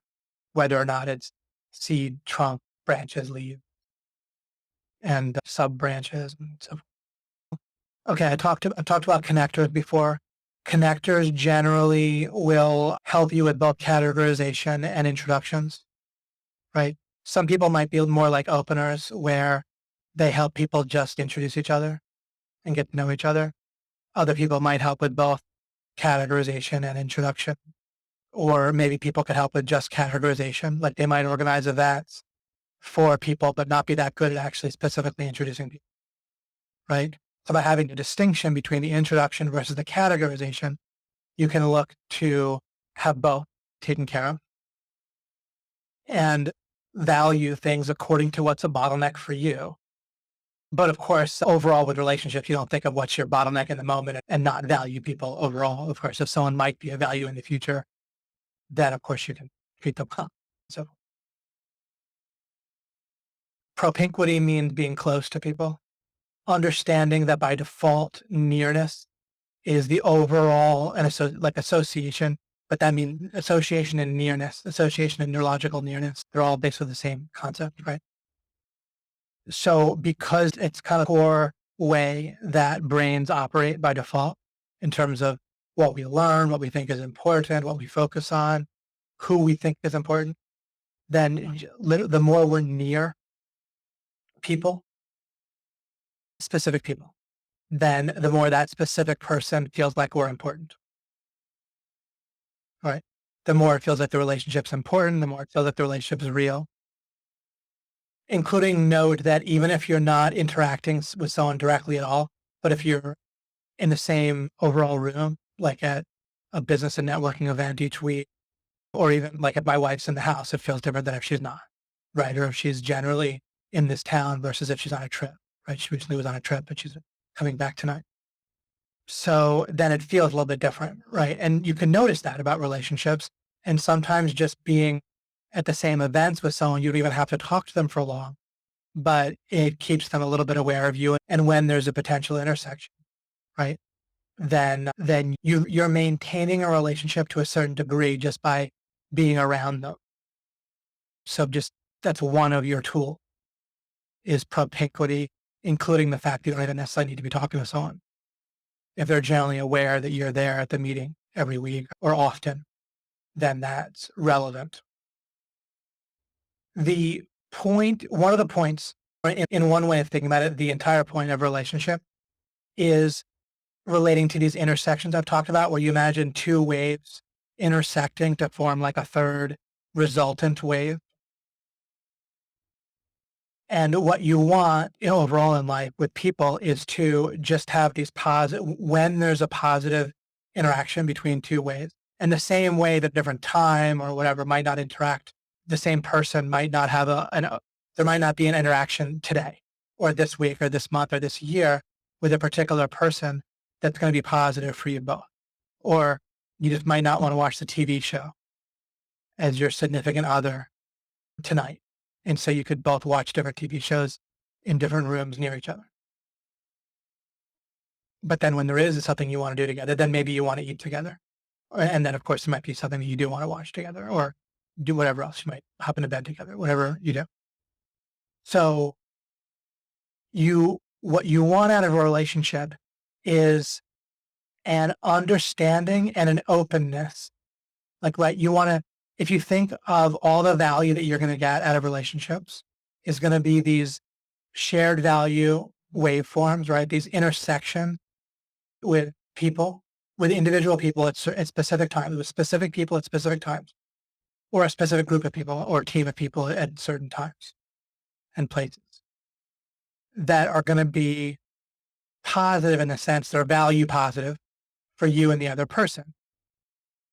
whether or not it's seed, trunk, branches, leaves, and sub branches and so. Okay, I've talked about connectors before. Connectors generally will help you with both categorization and introductions, right? Some people might be more like openers where they help people just introduce each other and get to know each other. Other people might help with both categorization and introduction, or maybe people could help with just categorization. Like they might organize events for people, but not be that good at actually specifically introducing people, right? So by having the distinction between the introduction versus the categorization, you can look to have both taken care of and value things according to what's a bottleneck for you. But of course, overall with relationships, you don't think of what's your bottleneck in the moment and not value people overall. Of course, if someone might be a value in the future, then of course you can treat them well. So propinquity means being close to people, understanding that by default, nearness is the overall and association, but that means association and nearness, association and neurological nearness. They're all basically the same concept, right? So because it's kind of core way that brains operate by default in terms of what we learn, what we think is important, what we focus on, who we think is important, then the more we're near people, specific people, then the more that specific person feels like we're important, right? The more it feels like the relationship's important, the more it feels like the relationship is real. Including note that even if you're not interacting with someone directly at all, but if you're in the same overall room, like at a business and networking event each week, or even like if my wife's in the house, it feels different than if she's not, right? Or if she's generally in this town versus if she's on a trip, right? She recently was on a trip, but she's coming back tonight. So then it feels a little bit different, right? And you can notice that about relationships. And sometimes just being at the same events with someone, you don't even have to talk to them for long, but it keeps them a little bit aware of you. And when there's a potential intersection, right? Then you're maintaining a relationship to a certain degree just by being around them. So just that's one of your tools is propinquity, including the fact you don't even necessarily need to be talking to someone. If they're generally aware that you're there at the meeting every week or often, then that's relevant. The one of the points, in one way of thinking about it, the entire point of relationship is relating to these intersections I've talked about, where you imagine two waves intersecting to form like a third resultant wave. And what you want, overall in life with people is to just have these positive, when there's a positive interaction between two waves, and the same way that different time or whatever might not interact, the same person might not have there might not be an interaction today or this week or this month or this year with a particular person that's going to be positive for you both. Or you just might not want to watch the TV show as your significant other tonight. And so you could both watch different TV shows in different rooms near each other. But then when there is something you want to do together, then maybe you want to eat together. And then, of course, there might be something that you do want to watch together or do whatever else. You might hop into bed together, whatever you do. So what you want out of a relationship is an understanding and an openness. Like, right, you want to, if you think of all the value that you're going to get out of relationships is going to be these shared value waveforms, right? These intersection with people, with individual people at specific times, with specific people at specific times, or a specific group of people or team of people at certain times and places that are going to be positive in the sense they're value positive for you and the other person.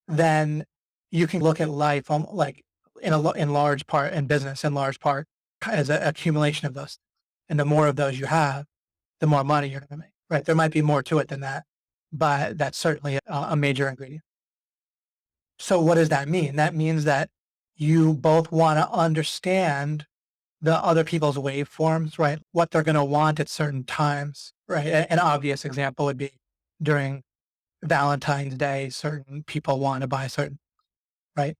Then you can look at life like in large part, in business in large part, as an accumulation of those. And the more of those you have, the more money you're going to make, right? There might be more to it than that, but that's certainly a major ingredient. So what does that mean? That means that you both want to understand the other people's waveforms, right? What they're going to want at certain times, right? An obvious example would be during Valentine's Day, certain people want to buy certain, right?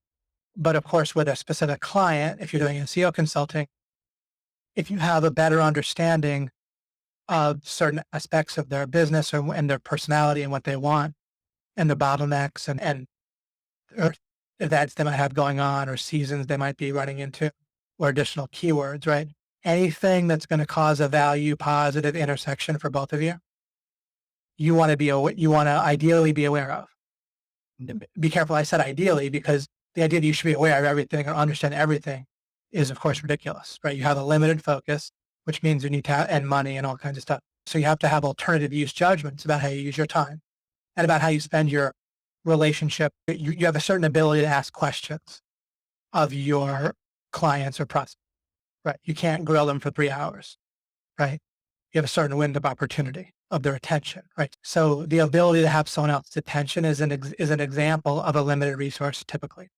But of course, with a specific client, if you're doing SEO consulting, if you have a better understanding of certain aspects of their business and their personality and what they want and the bottlenecks and or events they might have going on or seasons they might be running into or additional keywords, right? Anything that's going to cause a value positive intersection for both of you, you want to ideally be aware of. Be careful. I said ideally because the idea that you should be aware of everything or understand everything is, of course, ridiculous, right? You have a limited focus, which means you need to and money and all kinds of stuff. So you have to have alternative use judgments about how you use your time and about how you spend your relationship. You have a certain ability to ask questions of your clients or prospects, right? You can't grill them for 3 hours, right? You have a certain window of opportunity of their attention, right? So the ability to have someone else's attention is an example of a limited resource typically.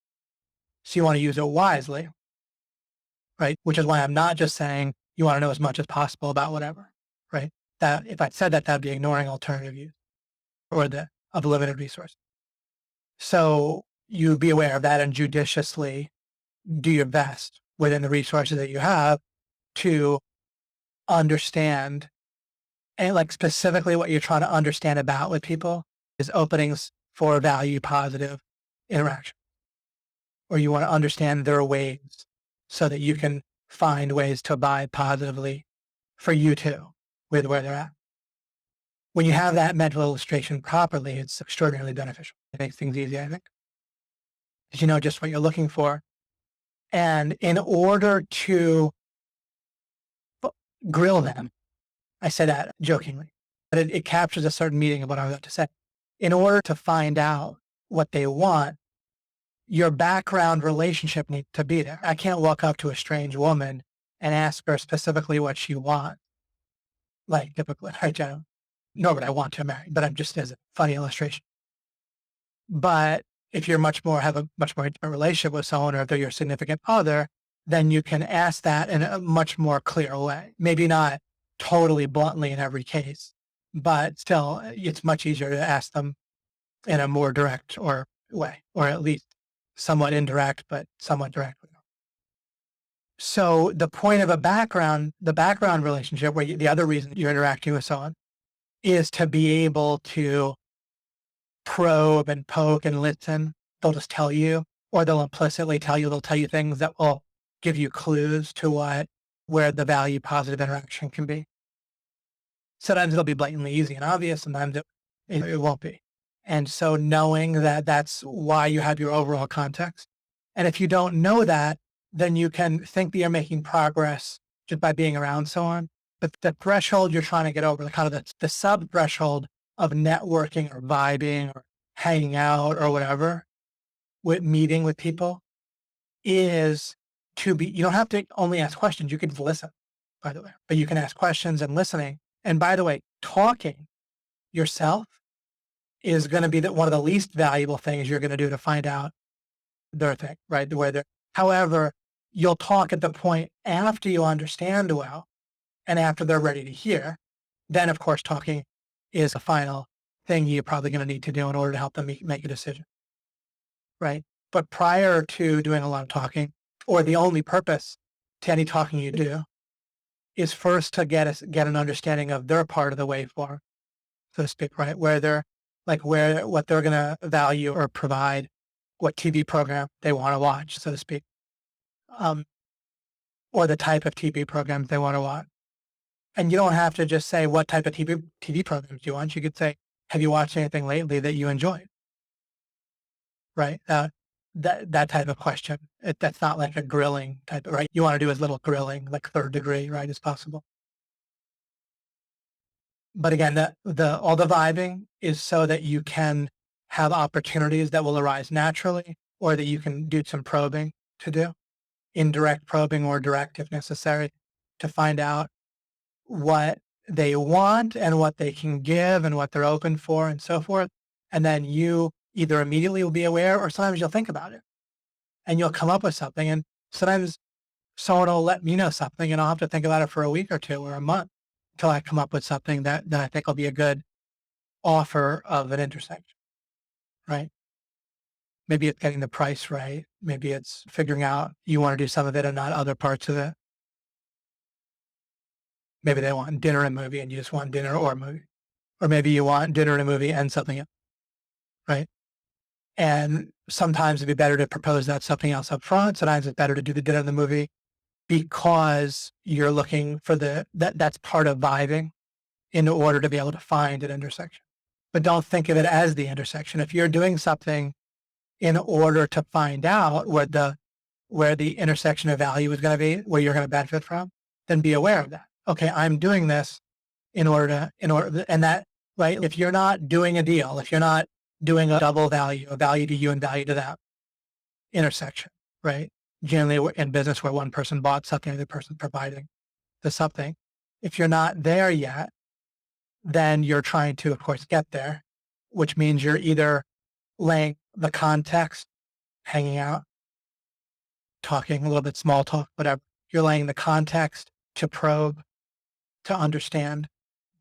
So you want to use it wisely, right? Which is why I'm not just saying you want to know as much as possible about whatever, right? That if I said that, that'd be ignoring alternative use or of a limited resource. So you be aware of that and judiciously do your best within the resources that you have to understand. And like specifically what you're trying to understand about with people is openings for value positive interaction. Or you want to understand their ways so that you can find ways to abide positively for you too with where they're at. When you have that mental illustration properly, it's extraordinarily beneficial. It makes things easy, I think. Because you know just what you're looking for. And in order to grill them, I say that jokingly, but it captures a certain meaning of what I'm about to say. In order to find out what they want, your background relationship needs to be there. I can't walk up to a strange woman and ask her specifically what she wants, like typically, right, Jenna? Nor would I want to marry, but I'm just as a funny illustration. But if you're have a much more intimate relationship with someone, or if they're your significant other, then you can ask that in a much more clear way. Maybe not totally bluntly in every case, but still, it's much easier to ask them in a more direct way, or at least somewhat indirect, but somewhat direct. So the point of the background relationship, where the other reason you're interacting with someone is to be able to probe and poke and listen. They'll just tell you, or they'll implicitly tell you, they'll tell you things that will give you clues to where the value positive interaction can be. Sometimes it'll be blatantly easy and obvious. Sometimes it won't be. And so knowing that that's why you have your overall context. And if you don't know that, then you can think that you're making progress just by being around someone. But the threshold you're trying to get over, the kind of the sub threshold of networking or vibing or hanging out or whatever, with meeting with people is to be, you don't have to only ask questions. You can listen, by the way, but you can ask questions and listening. And by the way, talking yourself is going to be one of the least valuable things you're going to do to find out their thing, right? However, you'll talk at the point after you understand well and after they're ready to hear. Then, of course, talking is a final thing you're probably going to need to do in order to help them make a decision, right? But prior to doing a lot of talking, or the only purpose to any talking you do, is first to get an understanding of their part of the waveform, so to speak, right? Where they're what they're going to value or provide, what TV program they want to watch, so to speak, or the type of TV programs they want to watch. And you don't have to just say what type of TV programs you want. You could say, have you watched anything lately that you enjoyed? Right? That type of question. That's not like a grilling type, right? You want to do as little grilling, like third degree, right, as possible. But again, all the vibing is so that you can have opportunities that will arise naturally, or that you can do some probing to do, indirect probing or direct if necessary, to find out what they want and what they can give and what they're open for and so forth. And then you either immediately will be aware, or sometimes you'll think about it and you'll come up with something. And sometimes someone will let me know something and I'll have to think about it for a week or two or a month until I come up with something that I think will be a good offer of an intersection, right? Maybe it's getting the price right. Maybe it's figuring out you want to do some of it and not other parts of it. Maybe they want dinner and movie and you just want dinner or movie. Or maybe you want dinner and a movie and something else, right? And sometimes it'd be better to propose that something else up front. Sometimes it's better to do the dinner and the movie because you're looking for that's part of vibing in order to be able to find an intersection. But don't think of it as the intersection. If you're doing something in order to find out where the intersection of value is going to be, where you're going to benefit from, then be aware of that. Okay, I'm doing this in order, and that, right? If you're not doing a deal, if you're not doing a double value, a value to you and value to that intersection, right? Generally in business where one person bought something, the other person providing the something. If you're not there yet, then you're trying to, of course, get there, which means you're either laying the context, hanging out, talking a little bit, small talk, whatever. You're laying the context to probe, to understand,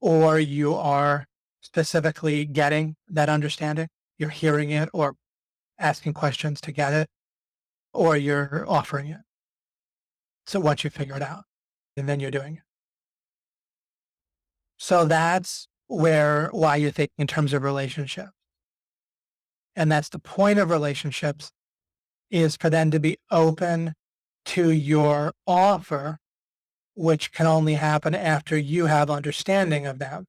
or you are specifically getting that understanding. You're hearing it or asking questions to get it, or you're offering it. So once you figure it out, and then you're doing it. So that's why you think in terms of relationships. And that's the point of relationships, is for them to be open to your offer, which can only happen after you have understanding of them.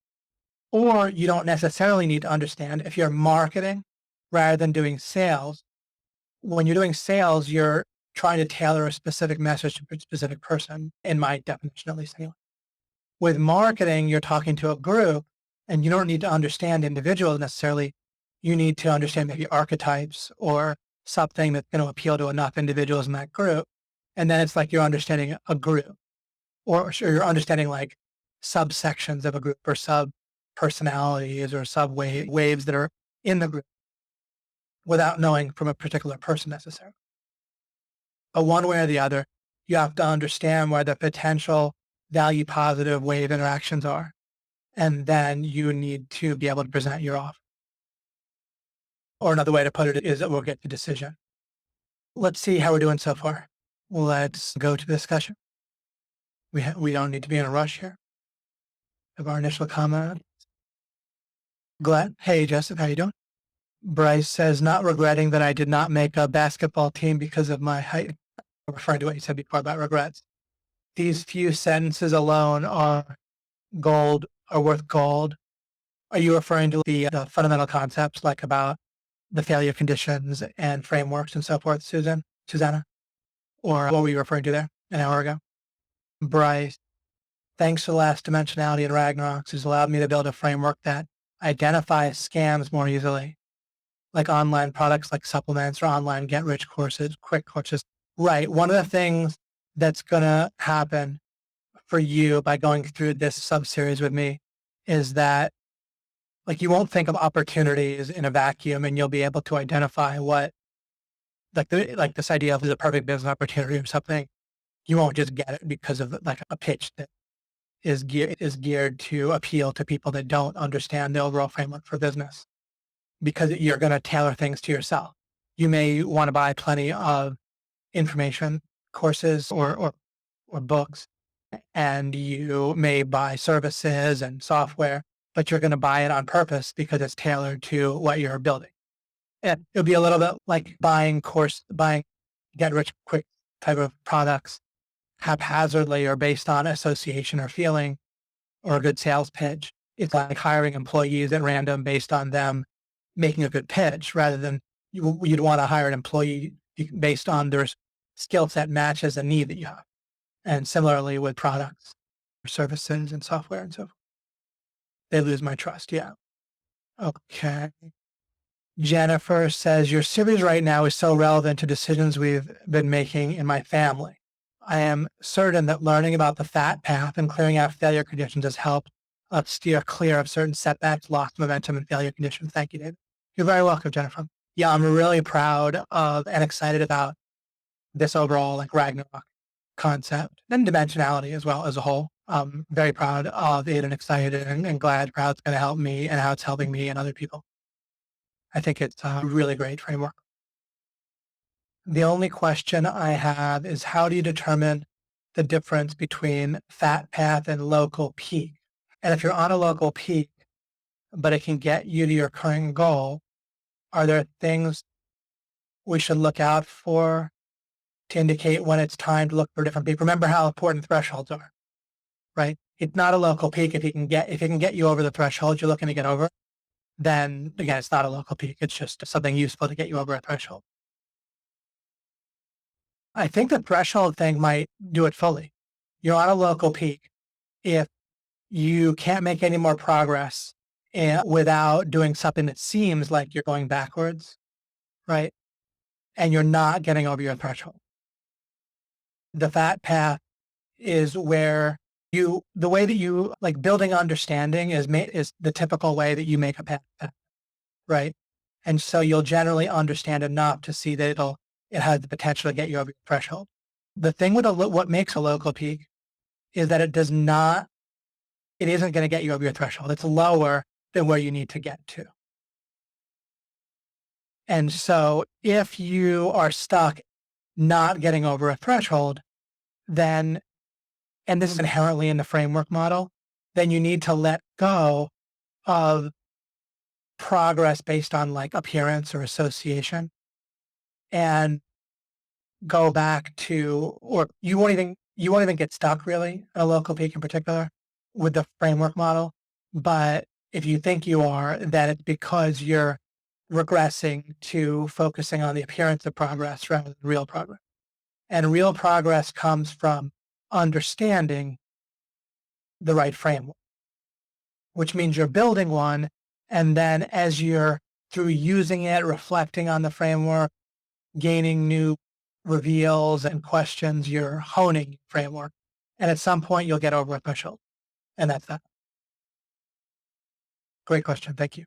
Or you don't necessarily need to understand if you're marketing rather than doing sales. When you're doing sales, you're trying to tailor a specific message to a specific person, in my definition, at least anyway. With marketing, you're talking to a group and you don't need to understand individuals necessarily. You need to understand maybe archetypes or something that's going to appeal to enough individuals in that group. And then it's like you're understanding a group, or you're understanding like subsections of a group or sub personalities or sub waves that are in the group without knowing from a particular person necessarily. But one way or the other, you have to understand where the potential value positive wave interactions are. And then you need to be able to present your offer. Or another way to put it is that we'll get to decision. Let's see how we're doing so far. Let's go to the discussion. We don't need to be in a rush here. Of our initial comment. Glenn, hey, Joseph, how you doing? Bryce says, not regretting that I did not make a basketball team because of my height. referring to what you said before about regrets. These few sentences alone are gold, are worth gold. Are you referring to the fundamental concepts like about the failure conditions and frameworks and so forth, Susanna? Or what were you referring to there an hour ago? Bryce, thanks to the last Dimensionality and Ragnaroks has allowed me to build a framework that identifies scams more easily, like online products like supplements or online get rich courses, quick courses. Right. One of the things that's going to happen for you by going through this sub-series with me is that like you won't think of opportunities in a vacuum and you'll be able to identify what like this idea of the perfect business opportunity or something. You won't just get it because of like a pitch that is geared to appeal to people that don't understand the overall framework for business because you're going to tailor things to yourself. You may want to buy plenty of information courses or books, and you may buy services and software, but you're going to buy it on purpose because it's tailored to what you're building. And it'll be a little bit like buying get rich quick type of products haphazardly or based on association or feeling or a good sales pitch. It's like hiring employees at random based on them making a good pitch rather than you'd want to hire an employee based on their skill set matches a need that you have. And similarly with products, services and software and so forth. They lose my trust. Yeah. Okay. Jennifer says, your series right now is so relevant to decisions we've been making in my family. I am certain that learning about the fat path and clearing out failure conditions has helped us steer clear of certain setbacks, lost momentum, and failure conditions. Thank you, David. You're very welcome, Jennifer. Yeah, I'm really proud of and excited about this overall like Ragnarok concept and dimensionality as well as a whole. I'm very proud of it and excited and glad how it's going to help me and how it's helping me and other people. I think it's a really great framework. The only question I have is how do you determine the difference between fat path and local peak? And if you're on a local peak, but it can get you to your current goal, are there things we should look out for to indicate when it's time to look for different peak? Remember how important thresholds are, right? It's not a local peak. If it can get you over the threshold you're looking to get over, then again, it's not a local peak. It's just something useful to get you over a threshold. I think the threshold thing might do it fully. You're on a local peak. If you can't make any more progress without doing something that seems like you're going backwards, right? And you're not getting over your threshold. The fat path is where the way that you like building understanding is the typical way that you make a path, right? And so you'll generally understand enough to see that it has the potential to get you over your threshold. The thing with what makes a local peak is that it isn't going to get you over your threshold. It's lower than where you need to get to. And so if you are stuck not getting over a threshold, then, and this is inherently in the framework model, then you need to let go of progress based on like appearance or association and go back to, or you won't even get stuck really at a local peak in particular with the framework model. But if you think you are, then it's because you're regressing to focusing on the appearance of progress rather than real progress. And real progress comes from understanding the right framework, which means you're building one. And then as you're through using it, reflecting on the framework, gaining new reveals and questions, you're honing your framework. And at some point you'll get over a threshold. And that's that. Great question. Thank you.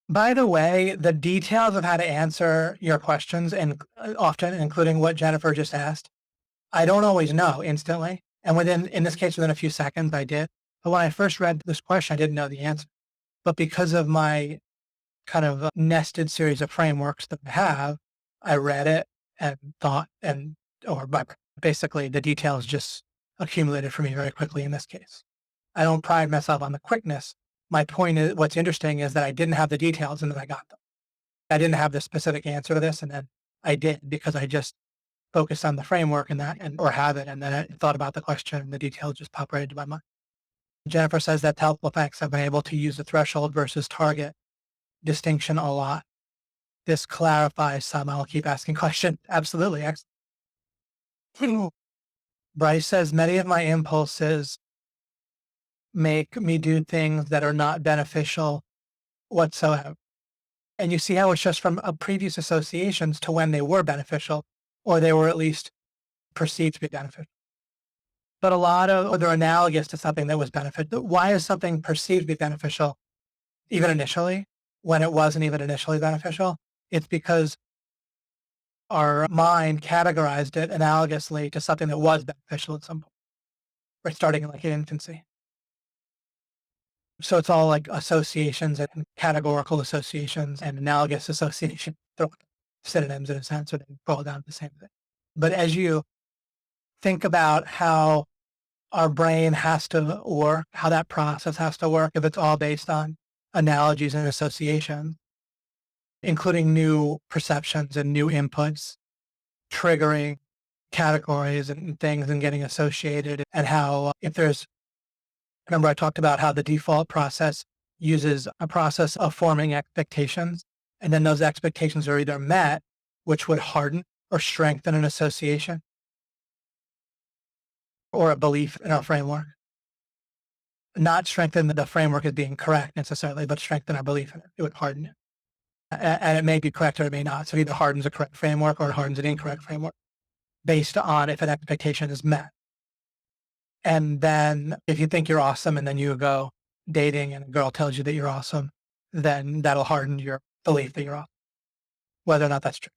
By the way, the details of how to answer your questions and often including what Jennifer just asked, I don't always know instantly. And in this case, within a few seconds, I did. But when I first read this question, I didn't know the answer. But because of my kind of nested series of frameworks that I have, I read it and thought, basically the details just accumulated for me very quickly in this case. I don't pride myself on the quickness. My point is, what's interesting is that I didn't have the details and then I got them. I didn't have the specific answer to this and then I did because I just focused on the framework and that, and or habit, and then I thought about the question, and the details just pop right into my mind. Jennifer says that's helpful. Thanks. I've been able to use the threshold versus target distinction a lot. This clarifies some. I'll keep asking questions. Absolutely. Excellent. Bryce says many of my impulses make me do things that are not beneficial whatsoever. And you see how it's just from previous associations to when they were beneficial, or they were at least perceived to be beneficial. But a lot of, or they're analogous to something that was beneficial. Why is something perceived to be beneficial, even initially, when it wasn't even initially beneficial? It's because our mind categorized it analogously to something that was beneficial at some point, right? Starting in like infancy. So it's all like associations and categorical associations and analogous associations. They're synonyms in a sense, or they boil down to the same thing. But as you think about how our brain has to work, how that process has to work, if it's all based on analogies and associations, including new perceptions and new inputs, triggering categories and things and getting associated, and how if there's, remember I talked about how the default process uses a process of forming expectations, and then those expectations are either met, which would harden or strengthen an association or a belief in our framework. Not strengthen the framework as being correct necessarily, but strengthen our belief in it. It would harden it. And it may be correct or it may not. So it either hardens a correct framework or it hardens an incorrect framework based on if an expectation is met. And then if you think you're awesome and then you go dating and a girl tells you that you're awesome, then that'll harden your belief that you're awesome, whether or not that's true.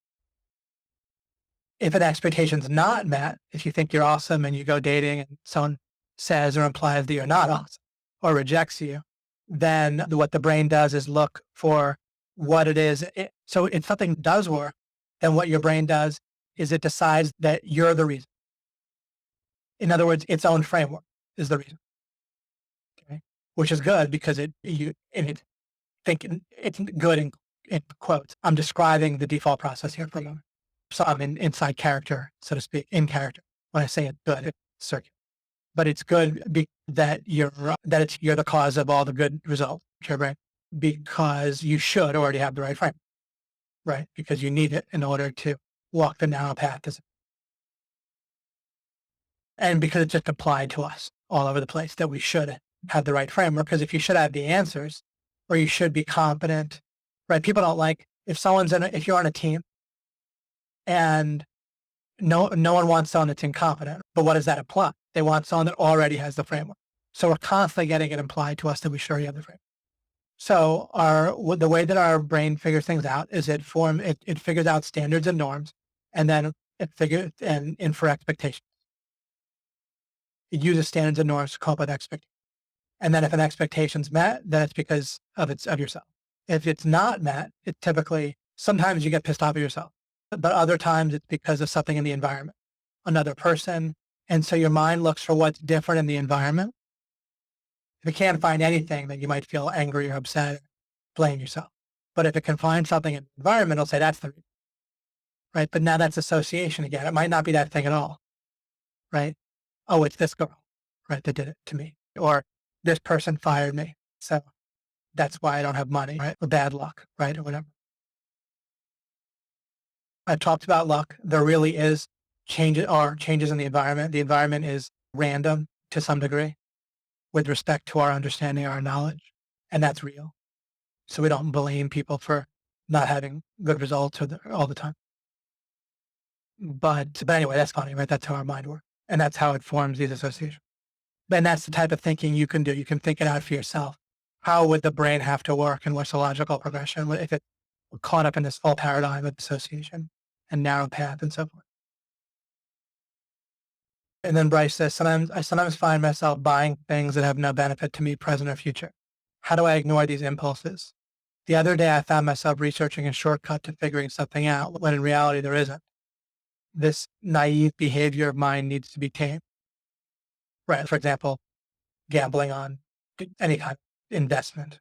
If an expectation's not met, if you think you're awesome and you go dating and someone says or implies that you're not awesome or rejects you, then what the brain does is look for what it is. So if something does work, then what your brain does is it decides that you're the reason. In other words, its own framework is the reason. Okay? Which is good because it think it's good in quotes. I'm describing the default process here for a moment. So I'm inside character, so to speak, in character. When I say it's good, it's circular. But it's good that you're the cause of all the good results, right? Because you should already have the right frame, right? Because you need it in order to walk the narrow path. And because it's just applied to us all over the place that we should have the right framework. Because if you should have the answers, or you should be competent, right? People don't like if if you're on a team and no one wants someone that's incompetent. But what does that apply? They want someone that already has the framework. So we're constantly getting it implied to us that we sure have the framework. So the way that our brain figures things out is it figures out standards and norms, and then it figures and for expectations. It uses standards and norms to come up with expectations. And then if an expectation's met, then it's because of yourself. If it's not met, it typically, sometimes you get pissed off at yourself, but other times it's because of something in the environment, another person. And so your mind looks for what's different in the environment. If it can't find anything, then you might feel angry or upset, blame yourself. But if it can find something in the environment, it'll say that's the reason, right? But now that's association again. It might not be that thing at all, right? Oh, it's this girl, right, that did it to me. Or this person fired me. So that's why I don't have money, right? Or bad luck, right? Or whatever. I talked about luck. There really is changes in the environment. The environment is random to some degree with respect to our understanding, our knowledge, and that's real. So we don't blame people for not having good results all the time. But anyway, that's funny, right? That's how our mind works. And that's how it forms these associations. And that's the type of thinking you can do. You can think it out for yourself. How would the brain have to work and what's the logical progression if it were caught up in this whole paradigm of association and narrow path and so forth? And then Bryce says, I sometimes find myself buying things that have no benefit to me, present or future. How do I ignore these impulses? The other day, I found myself researching a shortcut to figuring something out when in reality there isn't. This naive behavior of mine needs to be tamed. Right. For example, gambling on any kind of investment.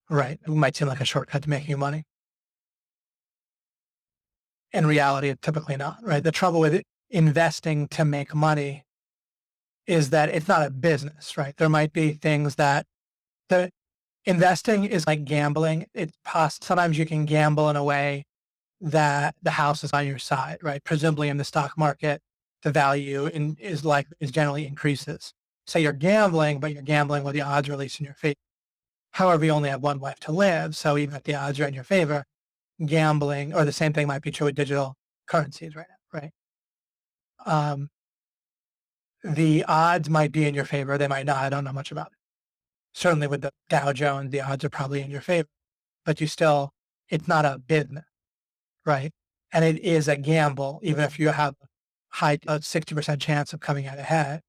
Right. It might seem like a shortcut to making you money. In reality, it's typically not, right? The trouble with investing to make money is that it's not a business, right? There might be things that the investing is like gambling. Sometimes you can gamble in a way that the house is on your side, right? Presumably in the stock market, the value is generally increases. So you're gambling, but you're gambling with the odds released in your favor. However, you only have one life to live. So even if the odds are in your favor, gambling, or the same thing might be true with digital currencies right now, right? Um, the odds might be in your favor. They might not. I don't know much about it. Certainly with the Dow Jones, the odds are probably in your favor, but it's not a business, right? And it is a gamble, even if you have a 60% chance of coming out ahead,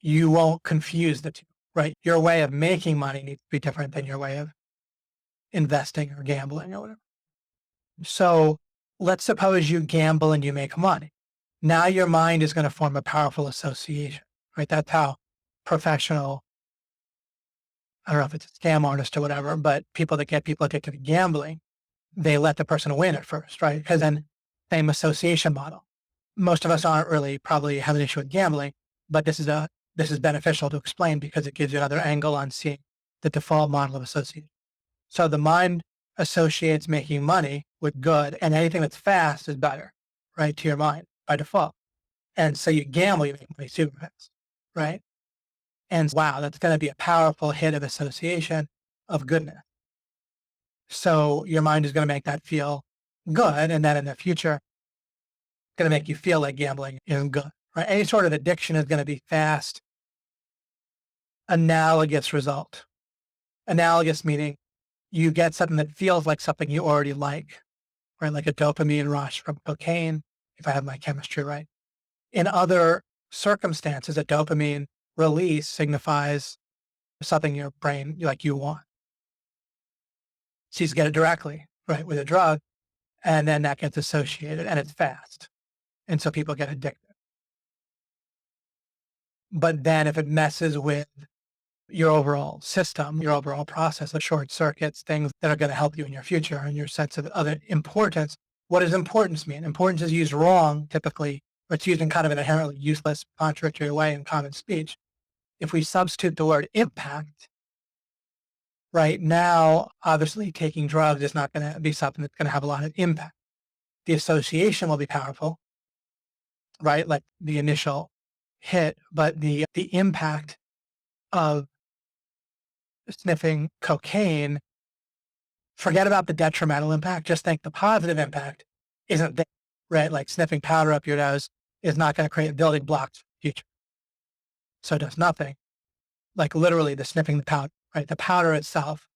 you won't confuse the two, right? Your way of making money needs to be different than your way of investing or gambling or whatever. So let's suppose you gamble and you make money. Now your mind is going to form a powerful association, right? That's how professional, I don't know if it's a scam artist or whatever, but people that get people addicted to gambling, they let the person win at first, right? Because then same association model. Most of us aren't really probably have an issue with gambling, but this is beneficial to explain because it gives you another angle on seeing the default model of association. So the mind associates making money with good, and anything that's fast is better, right? To your mind by default. And so you gamble, you make money super fast, right? And wow, that's going to be a powerful hit of association of goodness. So your mind is going to make that feel good. And then in the future, it's going to make you feel like gambling is good, right? Any sort of addiction is going to be fast, analogous result. Analogous meaning you get something that feels like something you already like, right? Like a dopamine rush from cocaine, if I have my chemistry right. In other circumstances, a dopamine release signifies something in your brain like you want. So you just get it directly, right, with a drug, and then that gets associated and it's fast. And so people get addicted. But then if it messes with your overall system, your overall process of short circuits, things that are going to help you in your future and your sense of other importance. What does importance mean? Importance is used wrong typically, or it's used in kind of an inherently useless, contradictory way in common speech. If we substitute the word impact, right now, obviously taking drugs is not going to be something that's going to have a lot of impact. The association will be powerful, right? Like the initial hit, but the impact of sniffing cocaine, forget about the detrimental impact. Just think the positive impact isn't there, right? Like sniffing powder up your nose is not going to create building blocks for the future. So it does nothing. Like literally the sniffing the powder, right? The powder itself,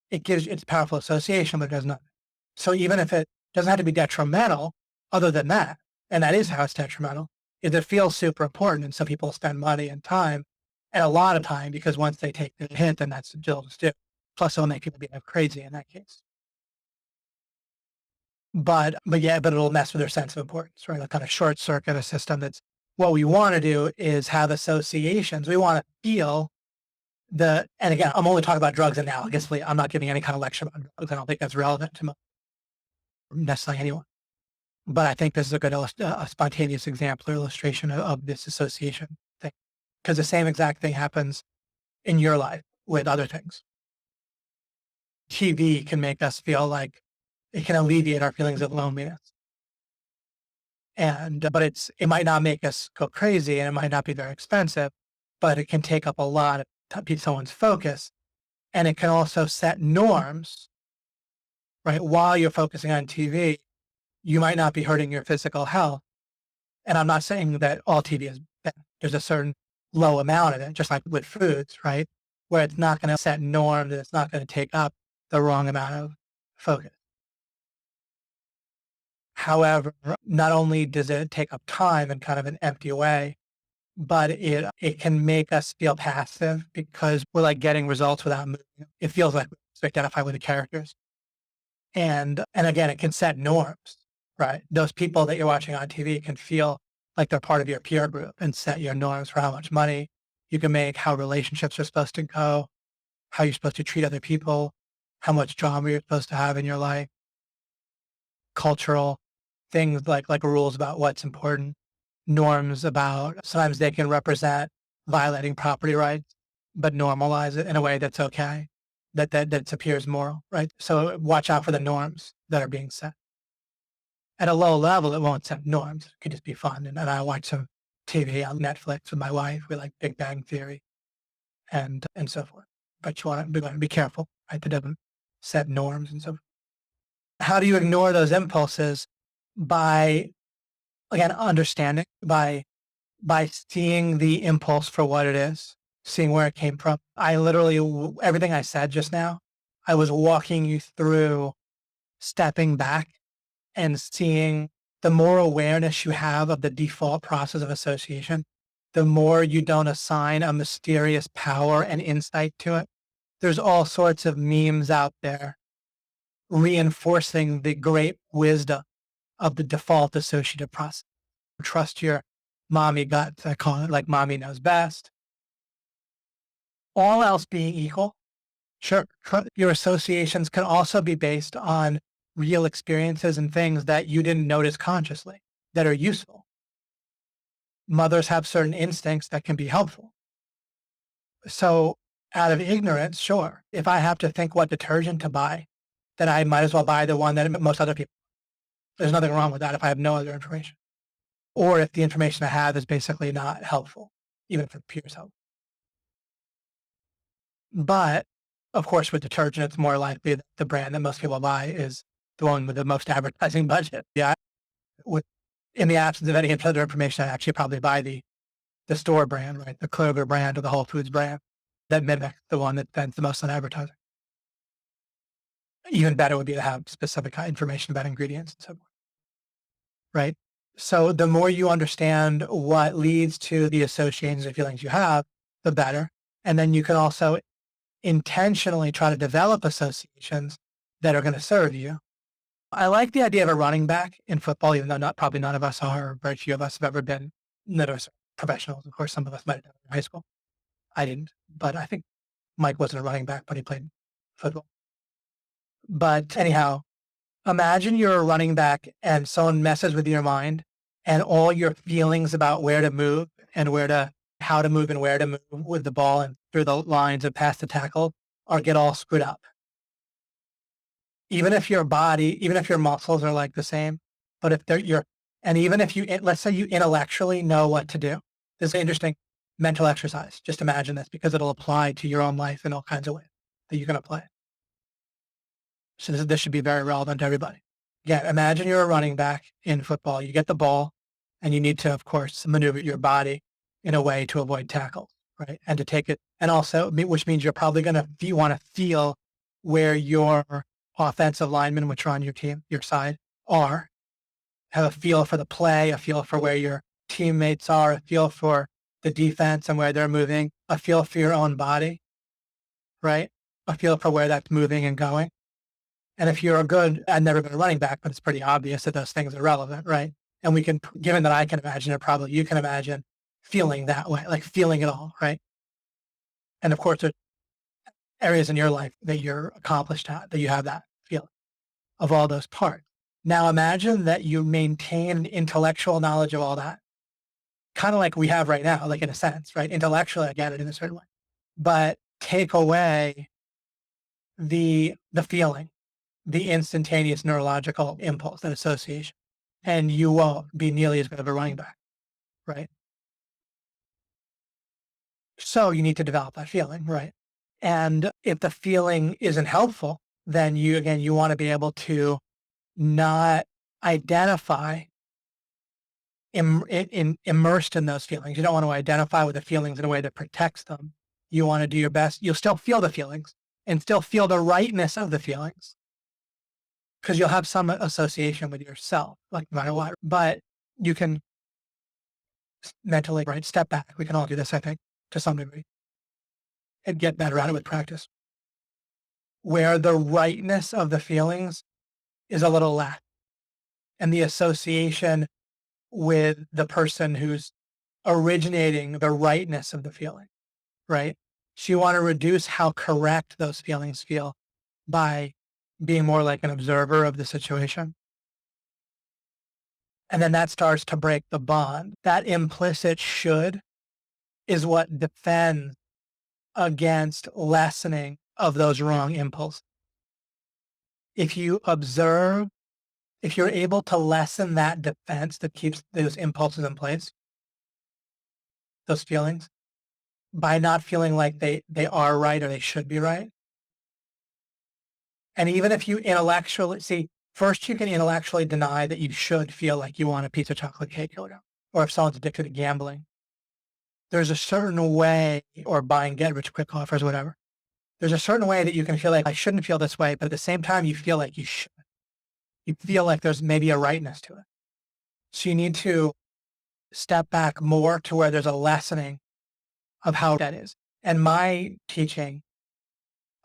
it's powerful association, but it does nothing. So even if it doesn't have to be detrimental, other than that, and that is how it's detrimental, is it feels super important. And some people spend money and time and a lot of time because once they take the hint, then that's what they'll just do. Plus it'll make people be crazy in that case. But it'll mess with their sense of importance, right? Like kind of short circuit a system that's what we want to do is have associations. We want to feel and again, I'm only talking about drugs analogously. I'm not giving any kind of lecture about drugs. I don't think that's relevant to necessarily anyone. But I think this is a good a spontaneous example or illustration of this association thing. Because the same exact thing happens in your life with other things. TV can make us feel like it can alleviate our feelings of loneliness. But it might not make us go crazy and it might not be very expensive, but it can take up a lot of someone's focus. And it can also set norms, right? While you're focusing on TV, you might not be hurting your physical health. And I'm not saying that all TV is bad. There's a certain low amount of it, just like with foods, right? Where it's not going to set norms and it's not going to take up the wrong amount of focus. However, not only does it take up time in kind of an empty way, but it can make us feel passive because we're like getting results without moving. It feels like we identify with the characters. And again, it can set norms, right? Those people that you're watching on TV can feel like they're part of your peer group and set your norms for how much money you can make, how relationships are supposed to go, how you're supposed to treat other people, how much drama you're supposed to have in your life. cultural things like rules about what's important, norms about sometimes they can represent violating property rights, but normalize it in a way that's okay, that appears moral, right? So watch out for the norms that are being set. At a low level, it won't set norms. It could just be fun. And I watch some TV on Netflix with my wife. We like Big Bang Theory and so forth. But you want to be careful, right? That doesn't set norms and so forth. How do you ignore those impulses? By, again, understanding, by seeing the impulse for what it is, seeing where it came from. I literally, everything I said just now, I was walking you through stepping back and seeing the more awareness you have of the default process of association, the more you don't assign a mysterious power and insight to it. There's all sorts of memes out there reinforcing the great wisdom of the default associative process. Trust your mommy gut, I call it, like mommy knows best. All else being equal, sure, your associations can also be based on real experiences and things that you didn't notice consciously that are useful. Mothers have certain instincts that can be helpful. So, out of ignorance, sure, if I have to think what detergent to buy, then I might as well buy the one that most other people. There's nothing wrong with that if I have no other information. Or if the information I have is basically not helpful, even if it appears helpful. But of course, with detergent, it's more likely that the brand that most people buy is the one with the most advertising budget. Yeah. With, in the absence of any other information, I actually probably buy the store brand, right? The Kroger brand or the Whole Foods brand that mimics the one that spends the most on advertising. Even better would be to have specific information about ingredients and so forth, right? So the more you understand what leads to the associations and feelings you have, the better. And then you can also intentionally try to develop associations that are going to serve you. I like the idea of a running back in football, even though probably none of us are, or very few of us have ever been, none of us are professionals. Of course, some of us might have done it in high school. I didn't, but I think Mike wasn't a running back, but he played football. But anyhow, imagine you're a running back and someone messes with your mind and all your feelings about where to move and how to move and where to move with the ball and through the lines and past the tackle or get all screwed up. Even if your body, even if your muscles are like the same, but if and even if you, let's say you intellectually know what to do, this is an interesting mental exercise. Just imagine this because it'll apply to your own life in all kinds of ways that you can apply. So this should be very relevant to everybody. Yeah, imagine you're a running back in football. You get the ball and you need to, of course, maneuver your body in a way to avoid tackles, right? And to take it, and also, which means you're probably going to want to feel where your offensive linemen, which are on your team, your side, are, have a feel for the play, a feel for where your teammates are, a feel for the defense and where they're moving, a feel for your own body, right? A feel for where that's moving and going. And if you're a good, I've never been a running back, but it's pretty obvious that those things are relevant, right? And we can, given that I can imagine it, probably you can imagine feeling that way, like feeling it all, right? And of course, there's areas in your life that you're accomplished at, that you have that feeling of all those parts. Now imagine that you maintain intellectual knowledge of all that, kind of like we have right now, like in a sense, right? Intellectually, I get it in a certain way, but take away the feeling, the instantaneous neurological impulse and association, and you won't be nearly as good of a running back, right? So you need to develop that feeling, right? And if the feeling isn't helpful, then you want to be able to not identify immersed in those feelings. You don't want to identify with the feelings in a way that protects them. You want to do your best. You'll still feel the feelings and still feel the rightness of the feelings because you'll have some association with yourself, like no matter what. But you can mentally, right, step back. We can all do this, I think, to some degree, and get better at it with practice. Where the rightness of the feelings is a little less, and the association with the person who's originating the rightness of the feeling, right? So you want to reduce how correct those feelings feel by being more like an observer of the situation And then that starts to break the bond. That implicit should is what defends against lessening of those wrong impulses. If you observe, if you're able to lessen that defense that keeps those impulses in place, those feelings, by not feeling like they are right or they should be right. And even if you intellectually see, first you can intellectually deny that you should feel like you want a piece of chocolate cake or if someone's addicted to gambling. There's a certain way, or buying get rich quick offers, whatever. There's a certain way that you can feel like I shouldn't feel this way, but at the same time you feel like you should. You feel like there's maybe a rightness to it. So you need to step back more to where there's a lessening of how that is. And my teaching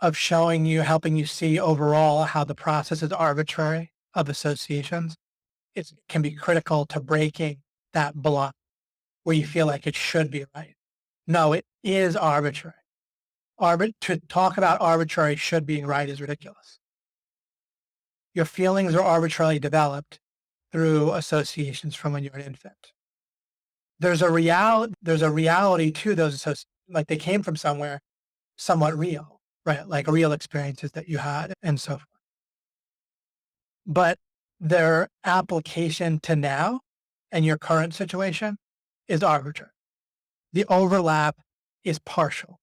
of showing you, helping you see overall how the process is arbitrary of associations, it can be critical to breaking that block where you feel like it should be right. No, it is arbitrary. To talk about arbitrary should being right is ridiculous. Your feelings are arbitrarily developed through associations from when you're an infant. There's a reality to those associations, like they came from somewhere somewhat real, right? Like real experiences that you had and so forth. But their application to now and your current situation is arbitrary. The overlap is partial.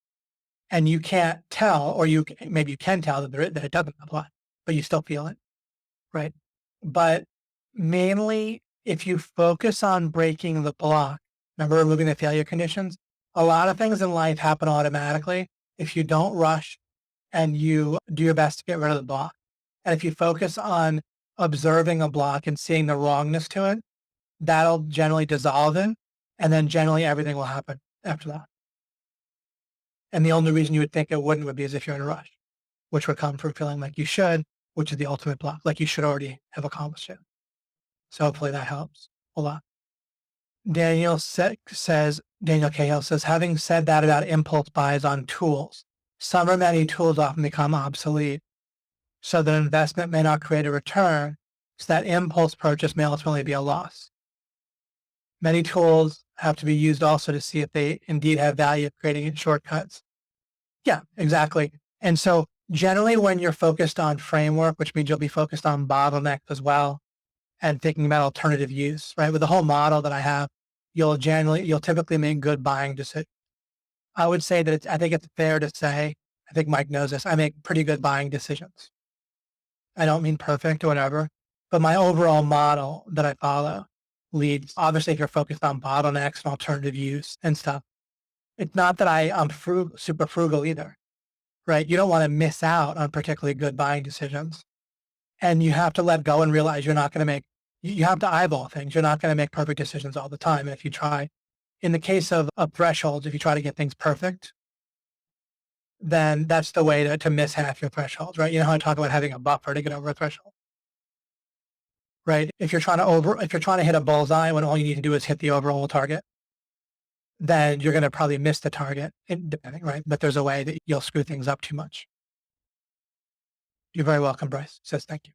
And you can't tell, or maybe you can tell that it doesn't apply, but you still feel it, right? But mainly, if you focus on breaking the block, remember removing the failure conditions, a lot of things in life happen automatically if you don't rush and you do your best to get rid of the block. And if you focus on observing a block and seeing the wrongness to it, that'll generally dissolve it. And then generally everything will happen after that. And the only reason you would think it wouldn't would be as if you're in a rush, which would come from feeling like you should, which is the ultimate block, like you should already have accomplished it. So hopefully that helps a lot. Daniel Cahill says, having said that about impulse buys on tools, some or many tools often become obsolete, so that investment may not create a return, so that impulse purchase may ultimately be a loss. Many tools have to be used also to see if they indeed have value of creating shortcuts. Yeah, exactly. And so generally when you're focused on framework, which means you'll be focused on bottlenecks as well and thinking about alternative use, right? With the whole model that I have, you'll typically make good buying decisions. I would say that I think it's fair to say, I think Mike knows this, I make pretty good buying decisions. I don't mean perfect or whatever, but my overall model that I follow leads, obviously if you're focused on bottlenecks and alternative use and stuff, it's not that I'm super frugal either, right? You don't want to miss out on particularly good buying decisions. And you have to let go and realize you're not going to you have to eyeball things. You're not going to make perfect decisions all the time. And if you try, in the case of thresholds, if you try to get things perfect, then that's the way to miss half your thresholds, right? You know how I talk about having a buffer to get over a threshold, right? If you're trying to hit a bullseye when all you need to do is hit the overall target, then you're going to probably miss the target, depending, right? But there's a way that you'll screw things up too much. You're very welcome, Bryce. Says thank you.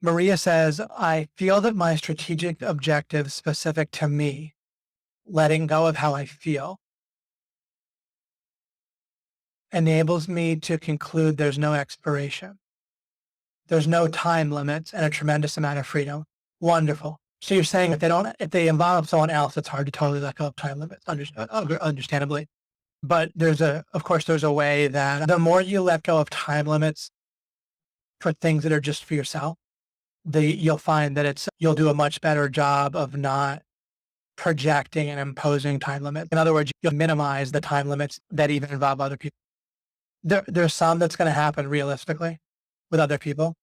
Maria says, I feel that my strategic objectives specific to me, letting go of how I feel, enables me to conclude there's no expiration. There's no time limits and a tremendous amount of freedom. Wonderful. So you're saying if they involve someone else, it's hard to totally let go of time limits, understandably. But of course, there's a way that the more you let go of time limits for things that are just for yourself, you'll find that you'll do a much better job of not projecting and imposing time limits. In other words, you'll minimize the time limits that even involve other people. There's some that's going to happen realistically with other people,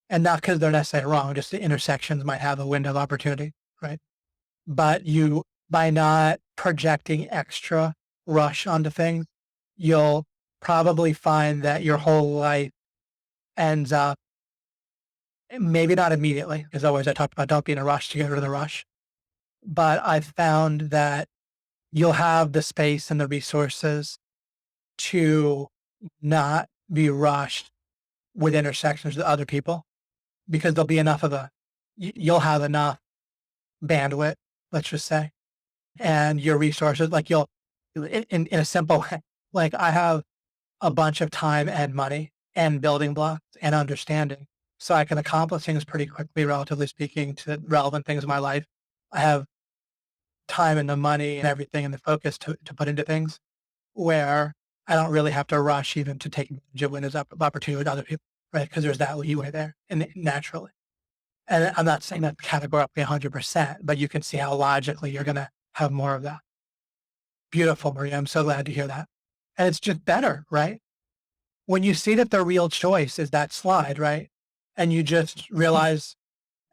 and not because they're necessarily wrong, just the intersections might have a window of opportunity, right? But by not projecting extra rush onto things, you'll probably find that your whole life ends up, maybe not immediately, because always I talked about don't be in a rush to get rid of the rush. But I've found that you'll have the space and the resources to not be rushed with intersections with other people, because there'll be enough you'll have enough bandwidth, let's just say, and your resources. Like you'll, in a simple way, like I have a bunch of time and money and building blocks and understanding. So I can accomplish things pretty quickly, relatively speaking, to relevant things in my life. I have time and the money and everything and the focus to put into things where I don't really have to rush even to take advantage of windows of opportunity with other people, right? Because there's that leeway there and naturally. And I'm not saying that categorically 100%, but you can see how logically you're going to have more of that. Beautiful, Maria. I'm so glad to hear that. And it's just better, right? When you see that the real choice is that slide, right? And you just realize,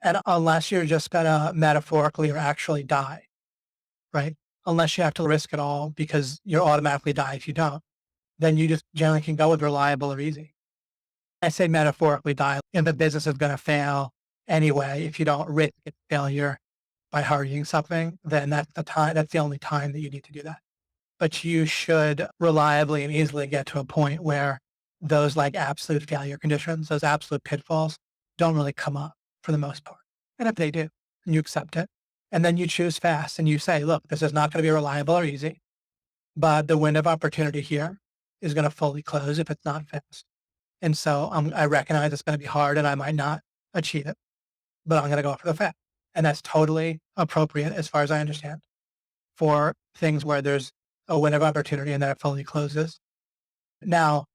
and unless you're just going to metaphorically or actually die, right? Unless you have to risk it all because you'll automatically die if you don't, then you just generally can go with reliable or easy. I say metaphorically die. If the business is going to fail anyway, if you don't risk its failure by hurrying something, then that's the time. That's the only time that you need to do that. But you should reliably and easily get to a point where those like absolute failure conditions, those absolute pitfalls don't really come up for the most part. And if they do, you accept it. And then you choose fast and you say, look, this is not going to be reliable or easy, but the window of opportunity here is going to fully close if it's not fast. And so I recognize it's going to be hard and I might not achieve it, but I'm going to go for the fast. And that's totally appropriate as far as I understand for things where there's a window of opportunity and then it fully closes. Now,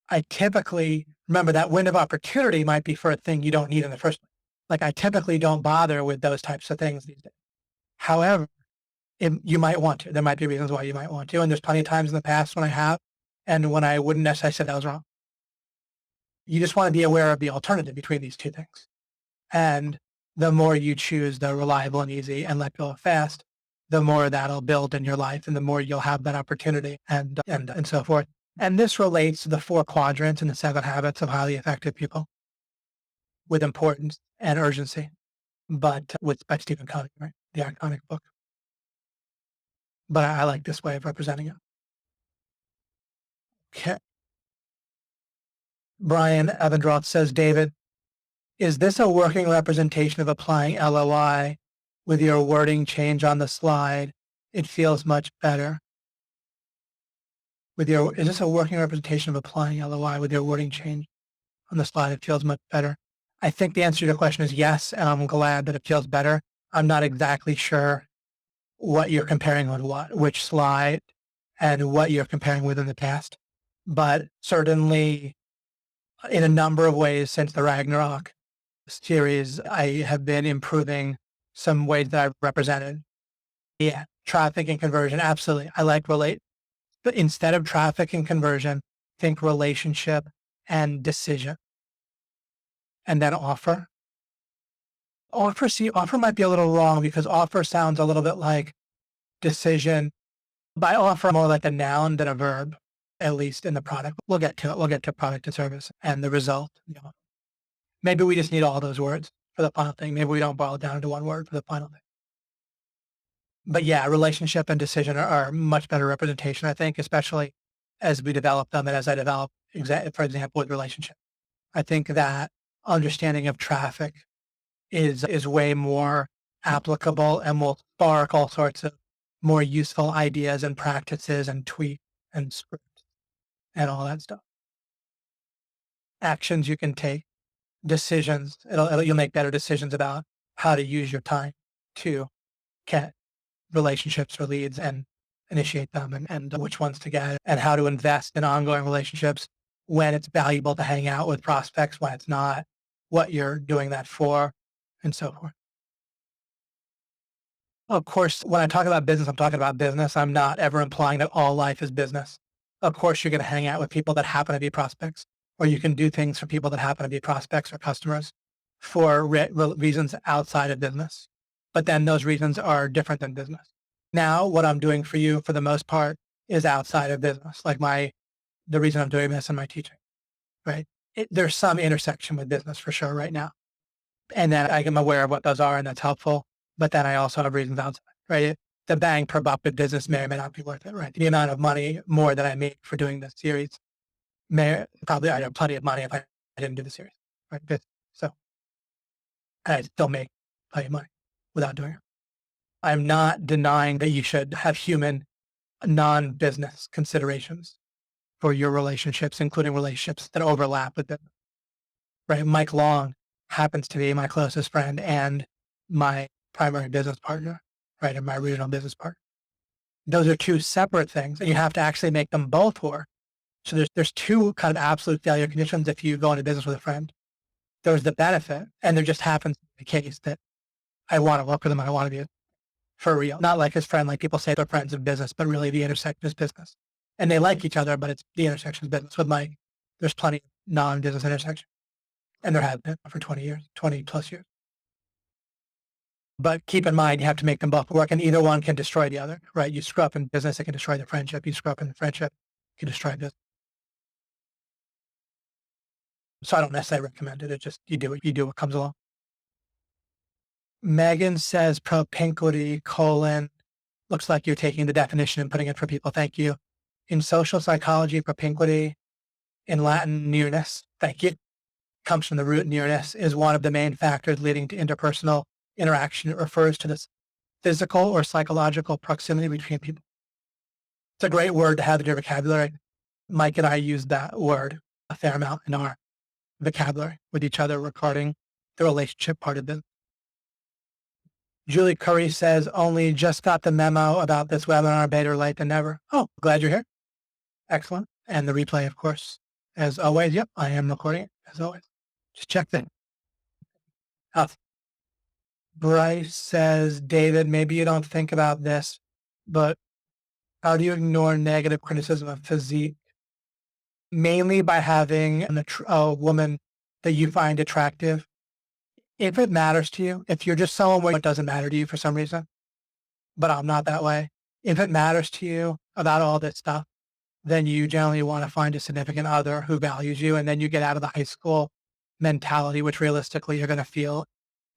I typically remember that window of opportunity might be for a thing you don't need in the first place. Like I typically don't bother with those types of things these days. However, you might want to. There might be reasons why you might want to. And there's plenty of times in the past when I have, and when I wouldn't necessarily say that was wrong. You just want to be aware of the alternative between these two things. And the more you choose the reliable and easy and let go of fast, the more that'll build in your life and the more you'll have that opportunity and so forth. And this relates to the 4 quadrants and the 7 habits of highly effective people with importance and urgency, but by Stephen Covey, right? The iconic book. But I like this way of representing it. Okay. Brian Evandroth says, David, is this a working representation of applying LOI with your wording change on the slide? It feels much better. Is this a working representation of applying LOI with your wording change on the slide? It feels much better. I think the answer to your question is yes, and I'm glad that it feels better. I'm not exactly sure what you're comparing with which slide and what you're comparing with in the past, but certainly in a number of ways since the Ragnarok series, I have been improving some ways that I've represented. Yeah, traffic and conversion. Absolutely. I like but instead of traffic and conversion, think relationship and decision. And then offer. Offer might be a little wrong because offer sounds a little bit like decision. By offer, more like a noun than a verb, at least in the product. We'll get to it. We'll get to product and service and the result. Maybe we just need all those words for the final thing. Maybe we don't boil it down to one word for the final thing. But yeah, relationship and decision are much better representation, I think, especially as we develop them and as I develop, for example, with relationship. I think that understanding of traffic is way more applicable and will spark all sorts of more useful ideas and practices and tweaks and scripts and all that stuff. Actions you can take, decisions. You'll make better decisions about how to use your time to get relationships or leads and initiate them and which ones to get and how to invest in ongoing relationships when it's valuable to hang out with prospects, when it's not, what you're doing that for, and so forth. Of course, when I talk about business, I'm talking about business. I'm not ever implying that all life is business. Of course, you're going to hang out with people that happen to be prospects, or you can do things for people that happen to be prospects or customers for reasons outside of business. But then those reasons are different than business. Now, what I'm doing for you, for the most part, is outside of business. Like the reason I'm doing this in my teaching, right? There's some intersection with business for sure right now. And then I am aware of what those are and that's helpful. But then I also have reasons outside, right? The bang per buck with business may or may not be worth it, right? The amount of money more that I make for doing this series probably I'd have plenty of money if I didn't do the series, right? So I still make plenty of money. without doing it. I'm not denying that you should have human, non-business considerations for your relationships, including relationships that overlap with it. Right? Mike Long happens to be my closest friend and my primary business partner, right? And my regional business partner. Those are two separate things, and you have to actually make them both work. So there's two kind of absolute failure conditions if you go into business with a friend. There's the benefit, and there just happens to be the case that I want to work with them and I want to be for real. Not like his friend, like people say they're friends in business, but really the intersection is business. And they like each other, but it's the intersection of business. With Mike, there's plenty of non-business intersection. And there have been for 20 years, 20 plus years. But keep in mind, you have to make them both work, and either one can destroy the other, right? You screw up in business, it can destroy the friendship. You screw up in the friendship, it can destroy business. So I don't necessarily recommend it. It's just you do what comes along. Megan says propinquity, looks like you're taking the definition and putting it for people. Thank you. In social psychology, propinquity, in Latin, nearness, thank you, comes from the root nearness, is one of the main factors leading to interpersonal interaction. It refers to this physical or psychological proximity between people. It's a great word to have in your vocabulary. Mike and I use that word a fair amount in our vocabulary with each other regarding the relationship part of it. Julie Curry says, only just got the memo about this webinar, better late than never. Oh, glad you're here. Excellent. And the replay, of course, as always. Yep, I am recording it, as always. Just check that. Bryce says, David, maybe you don't think about this, but how do you ignore negative criticism of physique? Mainly by having a woman that you find attractive. If it matters to you, if you're just someone where it doesn't matter to you for some reason, but I'm not that way. If it matters to you about all this stuff, then you generally want to find a significant other who values you. And then you get out of the high school mentality, which realistically you're going to feel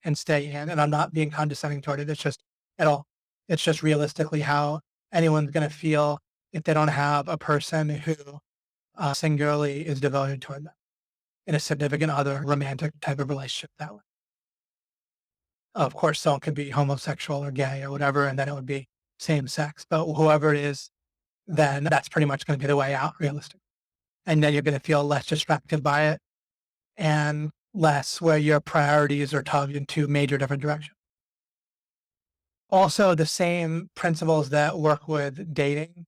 and stay in. And I'm not being condescending toward it. It's just at all. It's just realistically how anyone's going to feel if they don't have a person who singularly is devoted toward them in a significant other romantic type of relationship that way. Of course, someone could be homosexual or gay or whatever, and then it would be same sex. But whoever it is, then that's pretty much going to be the way out, realistic. And then you're going to feel less distracted by it and less where your priorities are tugged in two major different directions. Also, the same principles that work with dating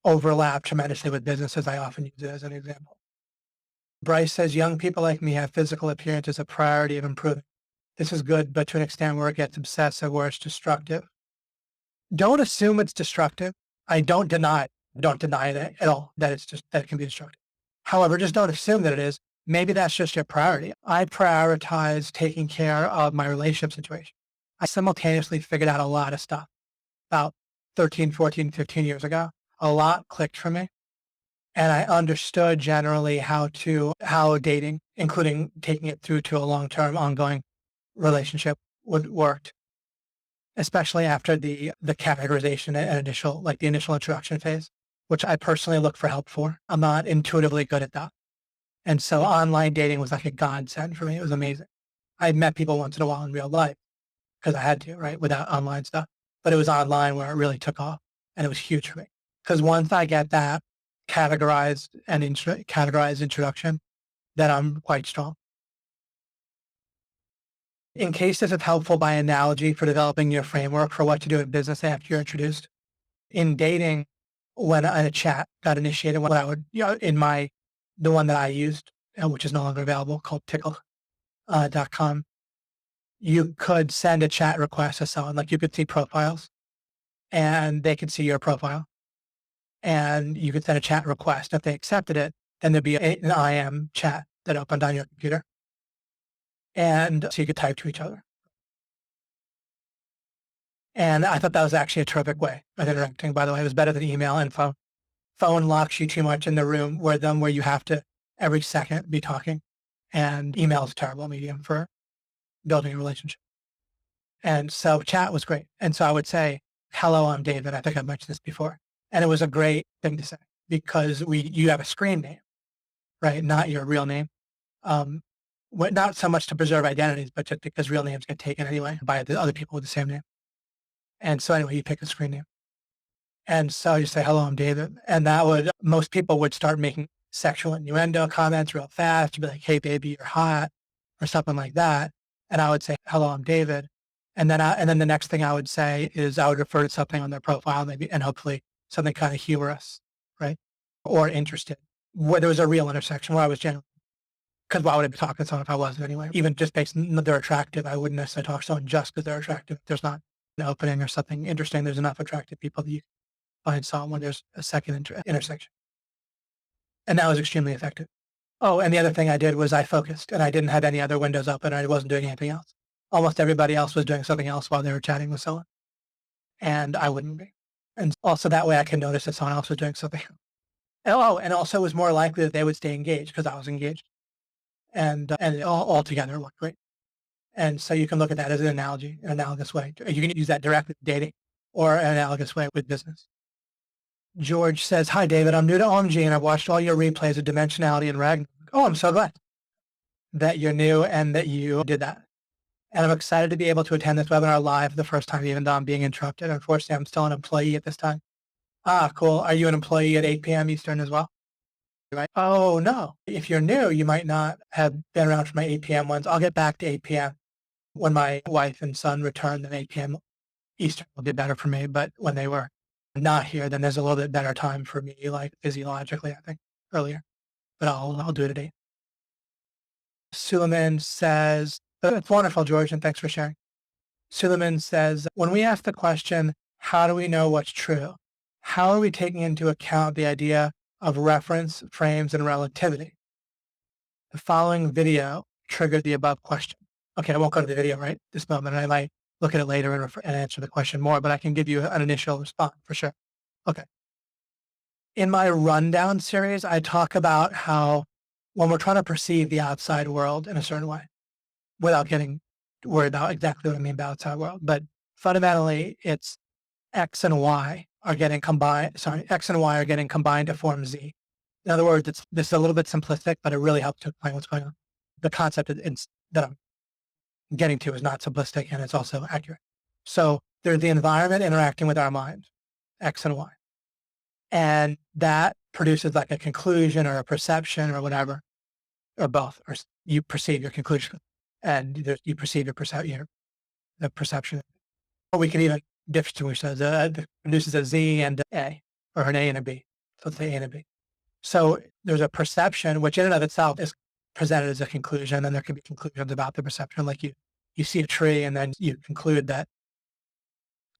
overlap tremendously with businesses. I often use it as an example. Bryce says, young people like me have physical appearance as a priority of improving. This is good, but to an extent where it gets obsessive, where it's destructive. Don't assume it's destructive. I don't deny it. Don't deny it at all, that it can be destructive. However, just don't assume that it is. Maybe that's just your priority. I prioritize taking care of my relationship situation. I simultaneously figured out a lot of stuff about 13, 14, 15 years ago. A lot clicked for me. And I understood generally how dating, including taking it through to a long-term ongoing relationship worked, especially after the categorization and the initial introduction phase, which I personally look for help for. I'm not intuitively good at that. And so online dating was like a godsend for me. It was amazing. I met people once in a while in real life because I had to, right, without online stuff. But it was online where it really took off, and it was huge for me. Because once I get that categorized introduction, then I'm quite strong. In case this is helpful by analogy for developing your framework for what to do in business after you're introduced. In dating, when a chat got initiated, what I would, the one that I used, which is no longer available, called tickle.com, you could send a chat request to someone, like you could see profiles and they could see your profile and you could send a chat request. If they accepted it, then there'd be an IM chat that opened on your computer. And so you could type to each other. And I thought that was actually a terrific way of interacting, by the way. It was better than email and phone. Phone locks you too much in the room where you have to every second be talking. And email is a terrible medium for building a relationship. And so chat was great. And so I would say, hello, I'm David. I think I've mentioned this before. And it was a great thing to say because you have a screen name, right? Not your real name. not so much to preserve identities, but just because real names get taken anyway by the other people with the same name. And so anyway, you pick a screen name. And so you say, hello, I'm David. And most people would start making sexual innuendo comments real fast. You'd be like, hey, baby, you're hot, or something like that. And I would say, hello, I'm David. And then the next thing I would say is I would refer to something on their profile, maybe, and hopefully something kind of humorous, right? Or interested, where there was a real intersection where I was genuine. Because why would I be talking to someone if I wasn't anyway? Even just based on they're attractive, I wouldn't necessarily talk to someone just because they're attractive. If there's not an opening or something interesting, there's enough attractive people that you find someone when there's a second intersection. And that was extremely effective. Oh, and the other thing I did was I focused and I didn't have any other windows open. I wasn't doing anything else. Almost everybody else was doing something else while they were chatting with someone. And I wouldn't be. And also that way I can notice that someone else was doing something. Oh, and also it was more likely that they would stay engaged because I was engaged. And it all together looked great. And so you can look at that as an analogy, an analogous way. You can use that directly with dating or an analogous way with business. George says, hi, David. I'm new to OMG and I've watched all your replays of Dimensionality and Ragnarok. Oh, I'm so glad that you're new and that you did that. And I'm excited to be able to attend this webinar live for the first time, even though I'm being interrupted. Unfortunately, I'm still an employee at this time. Ah, cool. Are you an employee at 8 p.m. Eastern as well? Right? Oh, no. If you're new, you might not have been around for my 8 p.m. ones. I'll get back to 8 p.m. when my wife and son return, then 8 p.m. Eastern will be better for me. But when they were not here, then there's a little bit better time for me, like physiologically, I think, earlier. But I'll do it at 8. Suleiman says, it's wonderful, George, and thanks for sharing. Suleiman says, when we ask the question, how do we know what's true? How are we taking into account the idea of reference, frames, and relativity? The following video triggered the above question. Okay, I won't go to the video right this moment, and I might look at it later and answer the question more, but I can give you an initial response for sure. Okay. In my rundown series, I talk about how when we're trying to perceive the outside world in a certain way, without getting worried about exactly what I mean by outside world, but fundamentally it's X and Y are getting combined. Sorry, X and Y are getting combined to form Z. In other words, this is a little bit simplistic, but it really helps to explain what's going on. The concept that I'm getting to is not simplistic and it's also accurate. So there's the environment interacting with our mind, X and Y. And that produces like a conclusion or a perception or whatever, or both, or you perceive your conclusion and you perceive the perception. Or we can even distinguish those, produces a Z and A, or an A and a B. So let's say A and a B. So there's a perception, which in and of itself is presented as a conclusion, and there can be conclusions about the perception, like you see a tree and then you conclude that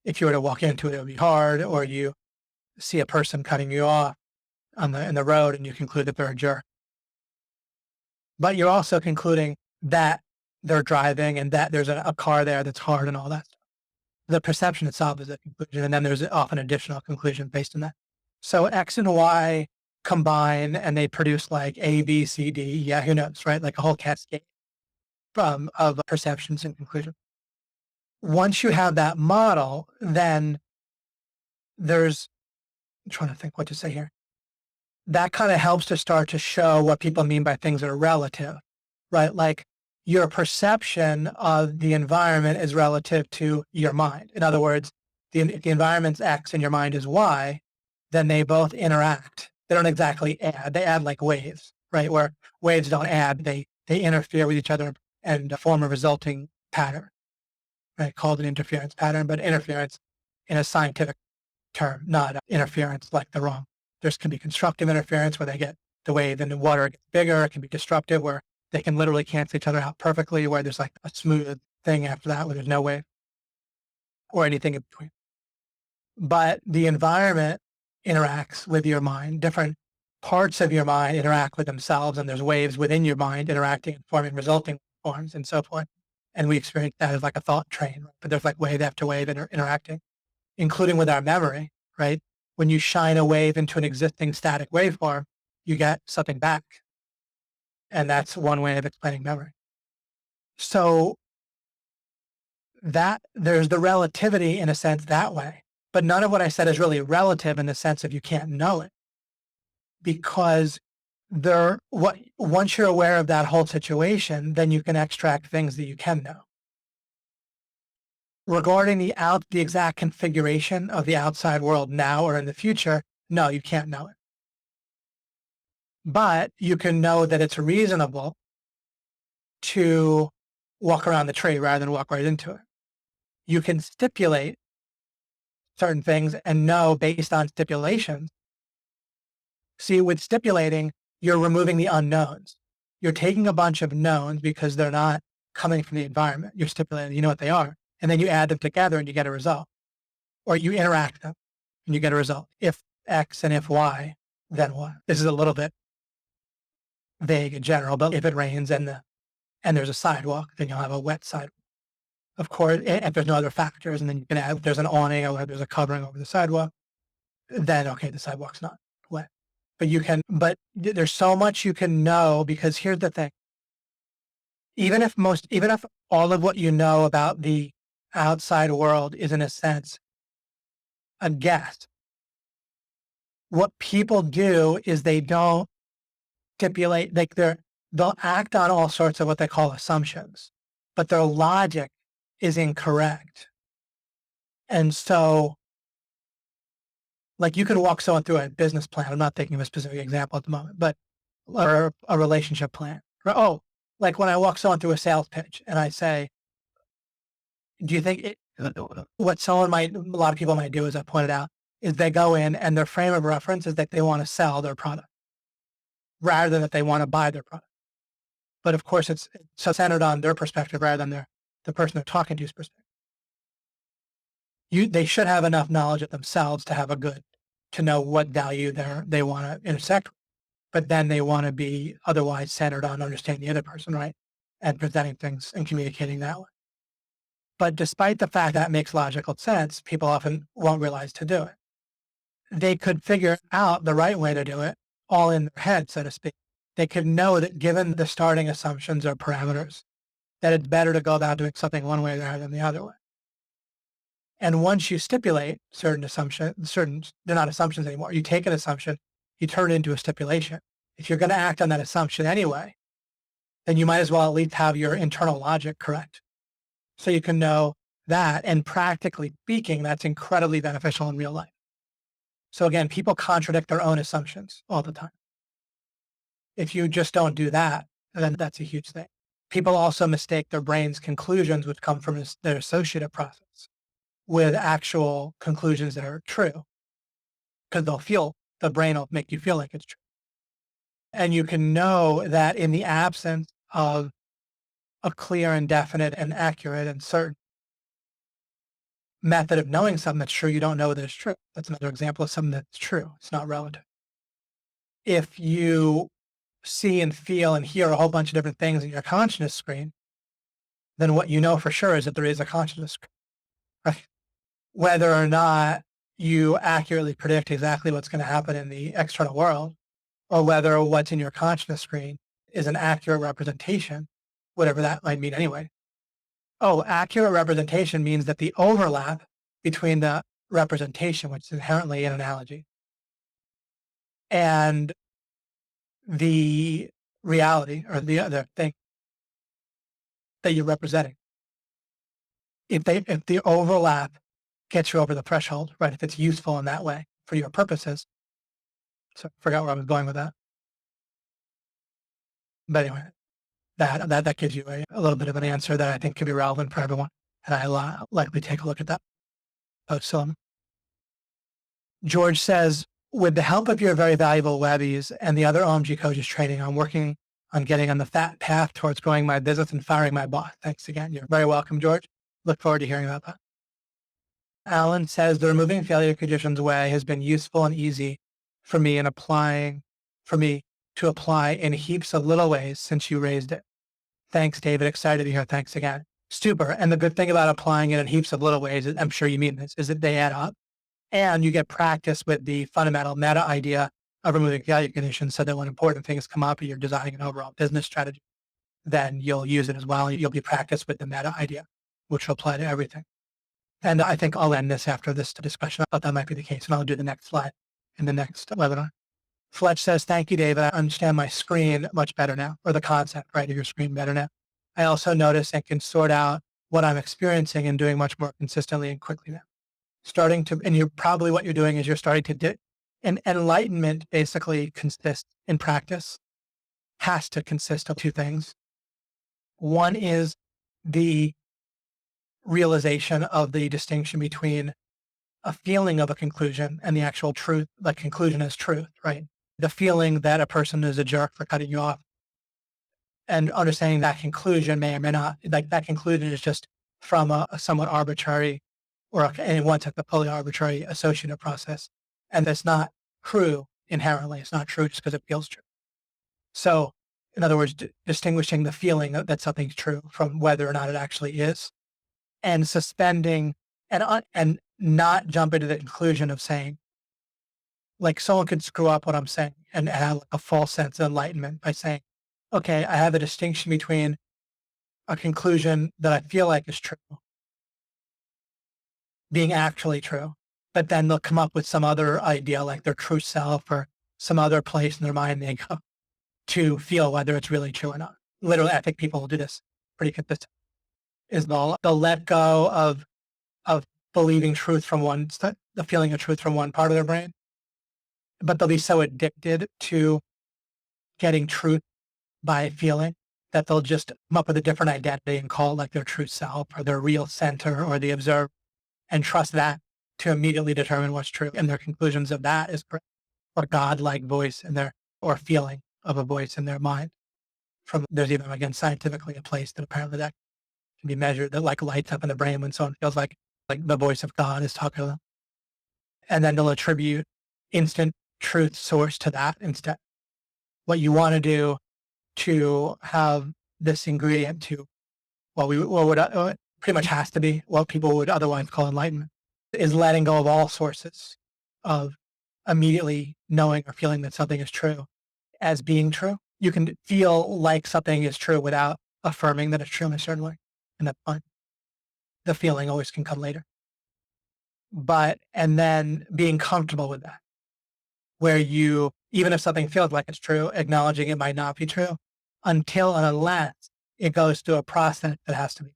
if you were to walk into it, it would be hard, or you see a person cutting you off in the road and you conclude that they're a jerk. But you're also concluding that they're driving and that there's a car there that's hard and all that stuff. The perception itself is a conclusion, and then there's often additional conclusions based on that. So X and Y combine and they produce like A, B, C, D. Yeah, who knows, right? Like a whole cascade of perceptions and conclusions. Once you have that model, then I'm trying to think what to say here. That kind of helps to start to show what people mean by things that are relative, right? Like your perception of the environment is relative to your mind. In other words, if the environment's X and your mind is Y, then they both interact. They don't exactly add. They add like waves, right? Where waves don't add, they interfere with each other and form a resulting pattern, right? Called an interference pattern, but interference in a scientific term, not interference like the wrong. There can be constructive interference where they get the wave and the water gets bigger. It can be disruptive where they can literally cancel each other out perfectly, where there's like a smooth thing after that where there's no wave or anything in between. But the environment interacts with your mind. Different parts of your mind interact with themselves, and there's waves within your mind interacting and forming resulting forms and so forth. And we experience that as like a thought train, right? But there's like wave after wave interacting, including with our memory, right? When you shine a wave into an existing static waveform, you get something back. And that's one way of explaining memory. So that there's the relativity in a sense that way. But none of what I said is really relative in the sense of you can't know it, because once you're aware of that whole situation, then you can extract things that you can know. Regarding the exact configuration of the outside world now or in the future, no, you can't know it. But you can know that it's reasonable to walk around the tree rather than walk right into it. You can stipulate certain things and know based on stipulations. See, with stipulating, you're removing the unknowns. You're taking a bunch of knowns because they're not coming from the environment. You're stipulating, you know what they are. And then you add them together and you get a result. Or you interact them and you get a result. If X and if Y, then what? This is a little bit vague in general, but if it rains and there's a sidewalk, then you'll have a wet sidewalk. Of course, if there's no other factors, and then you can add, if there's an awning or there's a covering over the sidewalk, then okay, the sidewalk's not wet. But there's so much you can know, because here's the thing. Even if all of what you know about the outside world is in a sense a guess, what people do is they don't stipulate, like they'll act on all sorts of what they call assumptions, but their logic is incorrect. And so, like, you could walk someone through a business plan. I'm not thinking of a specific example at the moment, but or a relationship plan. Oh, like when I walk someone through a sales pitch and I say, do you think what a lot of people might do, as I pointed out, is they go in and their frame of reference is that they want to sell their product rather than that they want to buy their product. But of course, it's so centered on their perspective rather than the person they're talking to's perspective. They should have enough knowledge of themselves to know what value they want to intersect with. But then they want to be otherwise centered on understanding the other person, right? And presenting things and communicating that way. But despite the fact that makes logical sense, people often won't realize to do it. They could figure out the right way to do it all in their head, so to speak. They could know that given the starting assumptions or parameters, that it's better to go about doing something one way rather than the other way. And once you stipulate certain assumptions, they're not assumptions anymore. You take an assumption, you turn it into a stipulation. If you're going to act on that assumption anyway, then you might as well at least have your internal logic correct. So you can know that, and practically speaking, that's incredibly beneficial in real life. So again, people contradict their own assumptions all the time. If you just don't do that, then that's a huge thing. People also mistake their brain's conclusions, which come from their associative process, with actual conclusions that are true, because the brain will make you feel like it's true. And you can know that in the absence of a clear and definite and accurate and certain method of knowing something that's true, you don't know that it's true. That's another example of something that's true. It's not relative. If you see and feel and hear a whole bunch of different things in your consciousness screen, then what you know for sure is that there is a consciousness screen. Right? Whether or not you accurately predict exactly what's going to happen in the external world, or whether what's in your consciousness screen is an accurate representation, whatever that might mean anyway. Oh, accurate representation means that the overlap between the representation, which is inherently an analogy, and the reality or the other thing that you're representing, if the overlap gets you over the threshold, right? If it's useful in that way for your purposes. So I forgot where I was going with that. But anyway, that gives you a little bit of an answer that I think could be relevant for everyone. And I'll likely take a look at that post. George says, with the help of your very valuable webbies and the other OMG coaches training, I'm working on getting on the fat path towards growing my business and firing my boss. Thanks again. You're very welcome, George. Look forward to hearing about that. Alan says, the removing failure conditions way has been useful and easy for me to apply in heaps of little ways since you raised it. Thanks, David. Excited to hear. Thanks again. Super. And the good thing about applying it in heaps of little ways, I'm sure you mean this, is that they add up and you get practice with the fundamental meta idea of removing failure conditions, so that when important things come up and you're designing an overall business strategy, then you'll use it as well. You'll be practiced with the meta idea, which will apply to everything. And I think I'll end this after this discussion. I thought that might be the case, and I'll do the next slide in the next webinar. Fletch says, thank you, David. I understand my screen much better now, or the concept, right, of your screen better now. I also notice and can sort out what I'm experiencing and doing much more consistently and quickly now. Starting to, and you're probably what you're doing is you're starting to, and enlightenment basically consists in practice, has to consist of two things. One is the realization of the distinction between a feeling of a conclusion and the actual truth, the conclusion is truth, right? The feeling that a person is a jerk for cutting you off and understanding that conclusion may or may not, like that conclusion is just from a somewhat arbitrary or in one type of fully arbitrary associative process. And that's not true inherently. It's not true just because it feels true. So in other words, distinguishing the feeling that something's true from whether or not it actually is, and suspending and not jumping to the conclusion of saying, like someone could screw up what I'm saying and have a false sense of enlightenment by saying, okay, I have a distinction between a conclusion that I feel like is true being actually true, but then they'll come up with some other idea like their true self or some other place in their mind they go to feel whether it's really true or not. Literally, I think people will do this pretty consistent. Is they'll let go of believing truth from the feeling of truth from one part of their brain, but they'll be so addicted to getting truth by feeling that they'll just come up with a different identity and call it like their true self or their real center or the observer and trust that to immediately determine what's true. And their conclusions of that is correct, or God-like voice in their, or feeling of a voice in their mind. There's even, again, scientifically a place that apparently that can be measured that like lights up in the brain when someone feels like the voice of God is talking to them. And then they'll attribute instant truth source to that instead. What you want to do to have this ingredient to what would pretty much has to be what people would otherwise call enlightenment is letting go of all sources of immediately knowing or feeling that something is true as being true. You can feel like something is true without affirming that it's true in a certain way. And that's fine. The feeling always can come later. And then being comfortable with that, where you, even if something feels like it's true, acknowledging it might not be true until and unless it goes through a process that has to be.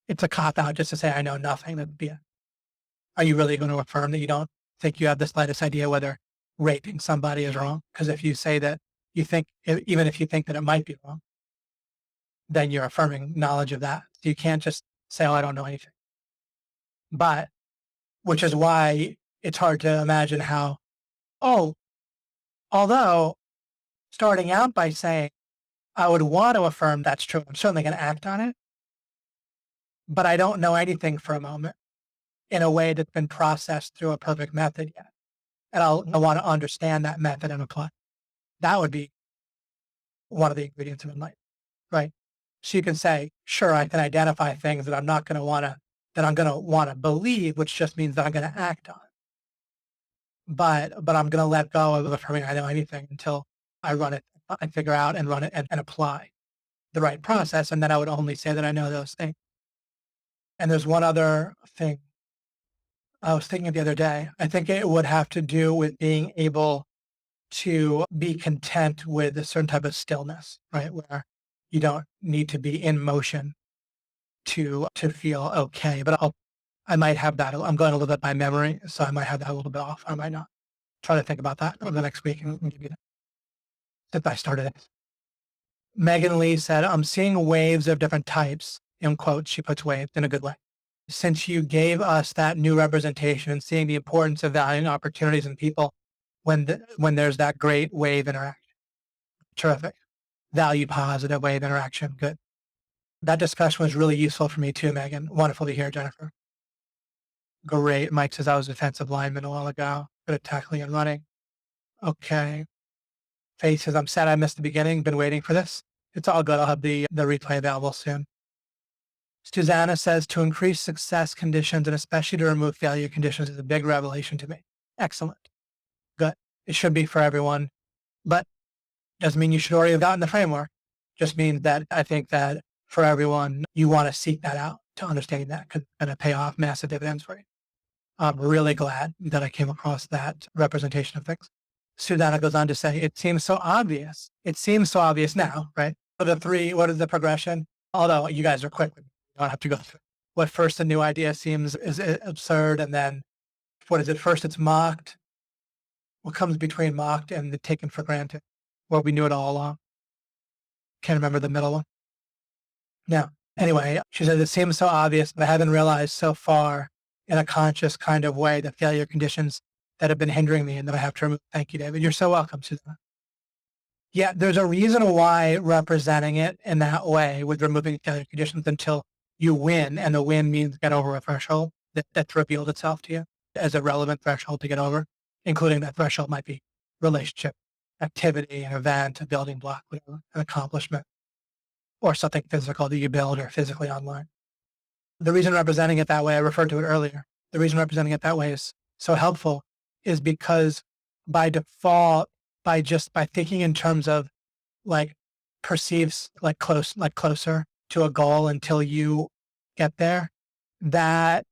It's a cop out just to say, I know nothing. Are you really going to affirm that you don't think you have the slightest idea whether raping somebody is wrong? Because if you say that you think, even if you think that it might be wrong, then you're affirming knowledge of that. So you can't just say, oh, I don't know anything. But, which is why it's hard to imagine how, although starting out by saying, I would want to affirm that's true, I'm certainly going to act on it, but I don't know anything for a moment in a way that's been processed through a perfect method yet. And I want to understand that method and apply. That would be one of the ingredients of enlightenment, right? So you can say, sure, I can identify things that I'm not going to want to, that I'm going to want to believe, which just means that I'm going to act on. But I'm going to let go of affirming I know anything until I run it and figure out and run it and apply the right process. And then I would only say that I know those things. And there's one other thing I was thinking the other day. I think it would have to do with being able to be content with a certain type of stillness, right? Where you don't need to be in motion to feel okay. But I might have that. I'm going a little bit by memory, so I might have that a little bit off. I might not. Try to think about that over the next week and give you that. Since I started it. Megan Lee said, I'm seeing waves of different types. In quotes, she puts waves in a good way. Since you gave us that new representation and seeing the importance of valuing opportunities in people when there's that great wave interaction. Terrific. Value positive wave interaction. Good. That discussion was really useful for me too, Megan. Wonderful to hear, Jennifer. Great. Mike says I was a defensive lineman a while ago. Good at tackling and running. Okay. Faye says, I'm sad I missed the beginning. Been waiting for this. It's all good. I'll have the replay available soon. Susanna says, to increase success conditions and especially to remove failure conditions is a big revelation to me. Excellent. Good. It should be for everyone, but doesn't mean you should already have gotten the framework. Just means that I think that for everyone, you want to seek that out to understand that because it's going to pay off massive dividends for you. I'm really glad that I came across that representation of things. Sudana goes on to say, it seems so obvious. It seems so obvious now, right? What is the progression? Although you guys are quick, you don't have to go through. What first a new idea seems is absurd, and then what is it? First it's mocked. What comes between mocked and the taken for granted? Well, we knew it all along. Can't remember the middle one. No. Anyway, she said, it seems so obvious, but I haven't realized so far in a conscious kind of way the failure conditions that have been hindering me and that I have to remove. Thank you, David. You're so welcome, Susan. Yeah, there's a reason why representing it in that way with removing failure conditions until you win, and the win means get over a threshold that's revealed itself to you as a relevant threshold to get over, including that threshold might be relationship, activity, an event, a building block, whatever, an accomplishment, or something physical that you build or physically online. The reason representing it that way, I referred to it earlier, the reason representing it that way is so helpful is because by default, by thinking in terms of like perceives like closer to a goal until you get there, that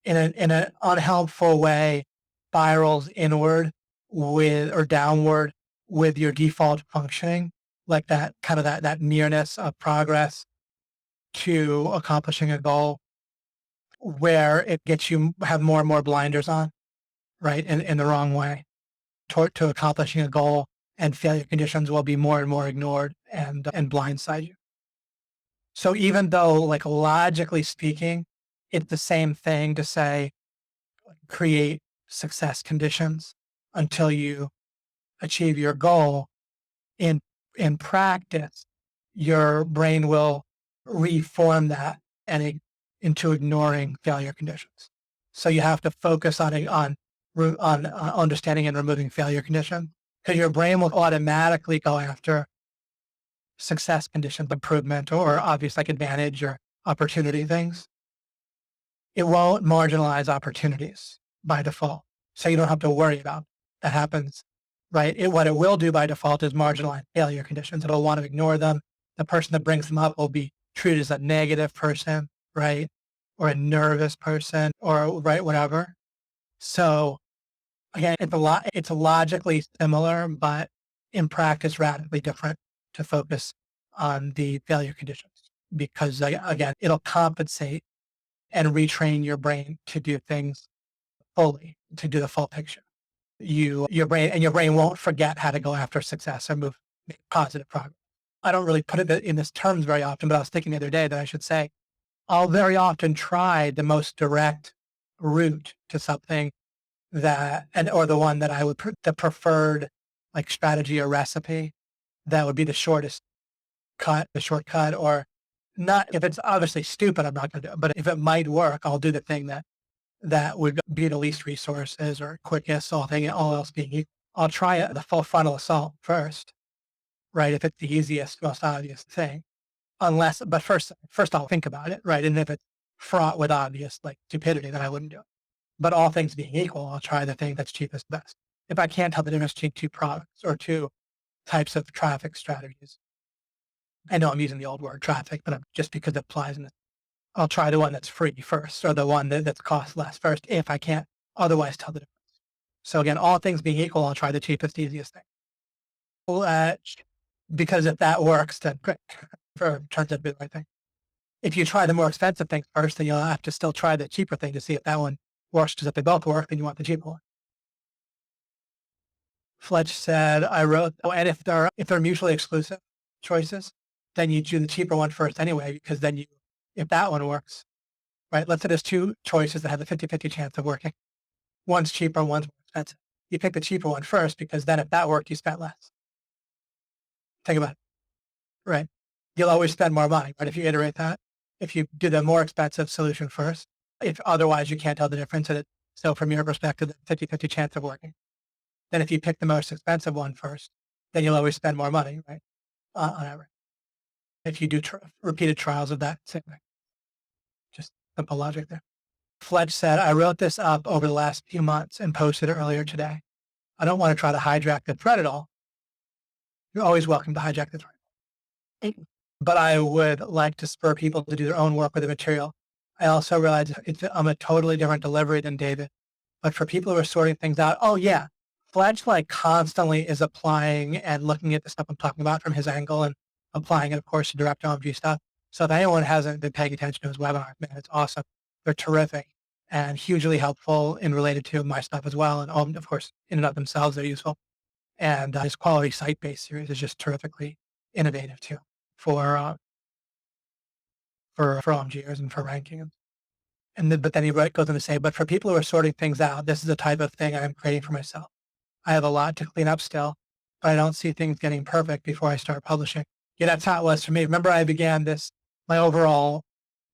in an unhelpful way spirals inward with or downward with your default functioning, like that kind of that nearness of progress to accomplishing a goal, where it gets you have more and more blinders on, right, in the wrong way to accomplishing a goal, and failure conditions will be more and more ignored and blindside you. So even though, like, logically speaking, it's the same thing to say create success conditions until you achieve your goal, in practice, your brain will reform that and into ignoring failure conditions. So you have to focus on understanding and removing failure conditions, because your brain will automatically go after success conditions, improvement, or obvious like advantage or opportunity things. It won't marginalize opportunities by default. So you don't have to worry about that happens, right? What it will do by default is marginalize failure conditions. It'll want to ignore them. The person that brings them up will be treated as a negative person, right? Or a nervous person, or right, whatever. So again, it's logically similar, but in practice radically different to focus on the failure conditions, because again, it'll compensate and retrain your brain to do things fully, to do the full picture. Your brain won't forget how to go after success or make positive progress. I don't really put it in this terms very often, but I was thinking the other day that I should say, I'll very often try the most direct route to something or the one that I would, the preferred like strategy or recipe that would be the shortcut, or not. If it's obviously stupid, I'm not going to do it. But if it might work, I'll do the thing that would be the least resources or quickest, all else being equal. I'll try the full frontal assault first, right? If it's the easiest, most obvious thing, but first I'll think about it, right? And if it's fraught with obvious like stupidity, then I wouldn't do it. But all things being equal, I'll try the thing that's cheapest, best. If I can't tell the difference between two products or two types of traffic strategies, I know I'm using the old word traffic, but just because it applies in it, I'll try the one that's free first, or the one that's cost less first, if I can't otherwise tell the difference. So again, all things being equal, I'll try the cheapest, easiest thing. Because if that works, then great. Turns out to be the right thing. If you try the more expensive thing first, then you'll have to still try the cheaper thing to see if that one works. Because if they both work, then you want the cheaper one. Fletch said, and if they're mutually exclusive choices, then you do the cheaper one first anyway, because then if that one works, right? Let's say there's two choices that have a 50-50 chance of working. One's cheaper, one's more expensive. You pick the cheaper one first, because then if that worked, you spent less. Think about it, right? You'll always spend more money, right? If you iterate that, if you do the more expensive solution first, if otherwise you can't tell the difference in it. So from your perspective, the 50-50 chance of working. Then if you pick the most expensive one first, then you'll always spend more money, right? On average. If you do repeated trials of that same thing. Just simple logic there. Fletch said, I wrote this up over the last few months and posted it earlier today. I don't want to try to hijack the thread at all. You're always welcome to hijack the thread. But I would like to spur people to do their own work with the material I also realized I'm a totally different delivery than David. But for people who are sorting things out, oh yeah, Fletch like constantly is applying and looking at the stuff I'm talking about from his angle and applying it, of course, to direct OMG stuff. So if anyone hasn't been paying attention to his webinar, man, it's awesome. They're terrific and hugely helpful in related to my stuff as well. And of course, in and of themselves, they're useful. And his quality site-based series is just terrifically innovative too for for OMGers and for ranking. But then he goes on to say, but for people who are sorting things out, this is the type of thing I'm creating for myself. I have a lot to clean up still, but I don't see things getting perfect before I start publishing. Yeah, that's how it was for me. Remember, I began this, my overall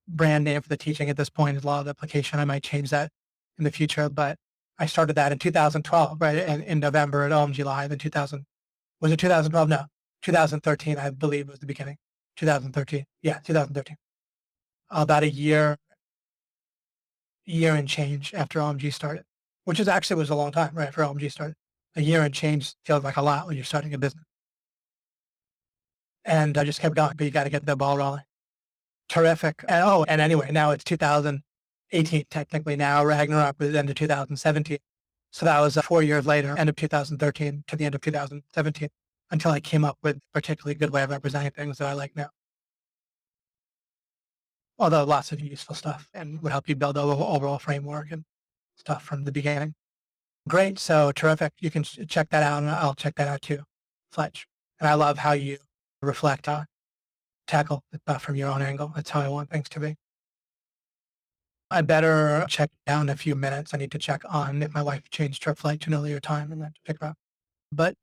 brand name for the teaching at this point is Law of Application. I might change that in the future, but I started that in 2012, right? In November at OMG Live in 2000. Was it 2012? No, 2013, I believe was the beginning. 2013. Yeah, 2013. About a year and change after OMG started, which is actually was a long time, right? For OMG started. A year and change feels like a lot when you're starting a business. And I just kept going, but you got to get the ball rolling. Terrific. And anyway, now it's 2018, technically now. Ragnarok was the end of 2017. So that was 4 years later, end of 2013 to the end of 2017, until I came up with a particularly good way of representing things that I like now. Although lots of useful stuff and would help you build the overall framework and stuff from the beginning. Great. So terrific. You can check that out and I'll check that out too, Fletch. And I love how you reflect on, tackle the stuff from your own angle. That's how I want things to be. I better check down in a few minutes. I need to check on if my wife changed her flight to an earlier time and then to pick her up. But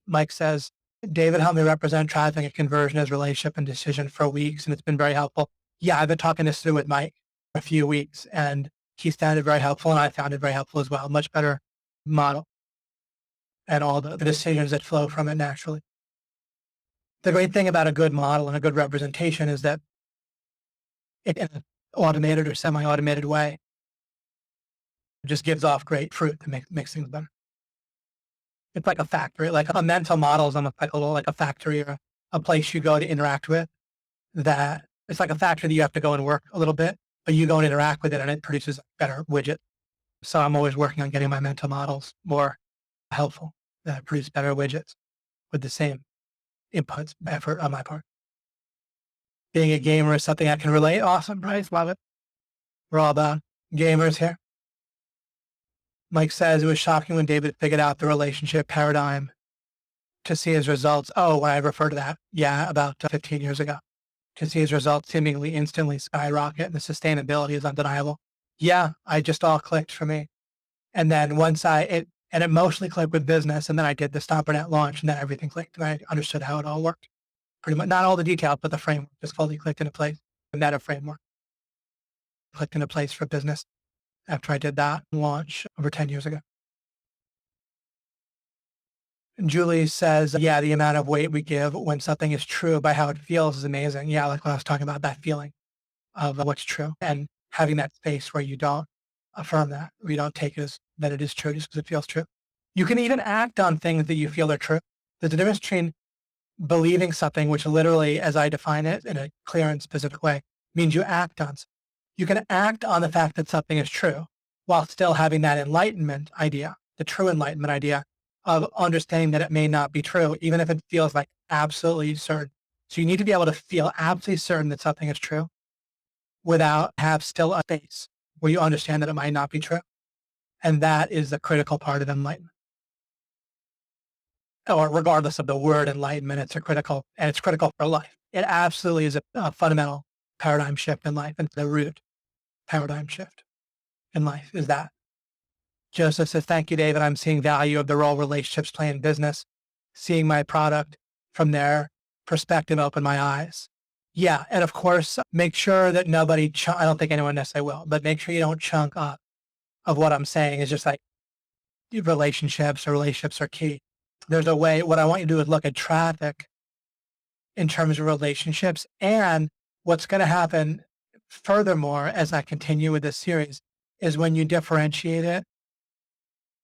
Mike says, David helped me represent traffic and conversion as relationship and decision for weeks, and it's been very helpful. Yeah, I've been talking this through with Mike for a few weeks, and he found it very helpful, and I found it very helpful as well. Much better model and all the decisions that flow from it naturally. The great thing about a good model and a good representation is that it, in an automated or semi-automated way, just gives off great fruit to make things better. It's like a factory, like a mental model is almost like a factory or a place you go to interact with. That it's like a factory that you have to go and work a little bit, but you go and interact with it and it produces a better widget. So I'm always working on getting my mental models more helpful, that produce better widgets with the same inputs, effort on my part. Being a gamer is something I can relate. Awesome, Bryce, love it. We're all about gamers here. Mike says it was shocking when David figured out the relationship paradigm to see his results. Oh, when I refer to that, yeah, about 15 years ago. To see his results seemingly instantly skyrocket and the sustainability is undeniable. Yeah, I just all clicked for me. And then once it mostly clicked with business, and then I did the StomperNet launch, and then everything clicked, and I understood how it all worked. Pretty much, not all the details, but the framework just fully clicked into place. The meta framework clicked into place for business after I did that launch over 10 years ago. And Julie says, yeah, the amount of weight we give when something is true by how it feels is amazing. Yeah, like when I was talking about that feeling of what's true and having that space where you don't affirm that, or you don't take it as that it is true just because it feels true. You can even act on things that you feel are true. There's a difference between believing something, which literally, as I define it in a clear and specific way, means you act on something. You can act on the fact that something is true while still having that enlightenment idea, the true enlightenment idea of understanding that it may not be true, even if it feels like absolutely certain. So you need to be able to feel absolutely certain that something is true without have still a space where you understand that it might not be true. And that is the critical part of enlightenment. Or regardless of the word enlightenment, it's critical for life. It absolutely is a fundamental paradigm shift in life. And the root paradigm shift in life is that. Joseph says, thank you, David. I'm seeing value of the role relationships play in business. Seeing my product from their perspective opened my eyes. Yeah. And of course, make sure that nobody, I don't think anyone necessarily will, but make sure you don't chunk up of what I'm saying. Is just like relationships are key. There's a way, what I want you to do is look at traffic in terms of relationships and what's going to happen furthermore as I continue with this series is when you differentiate it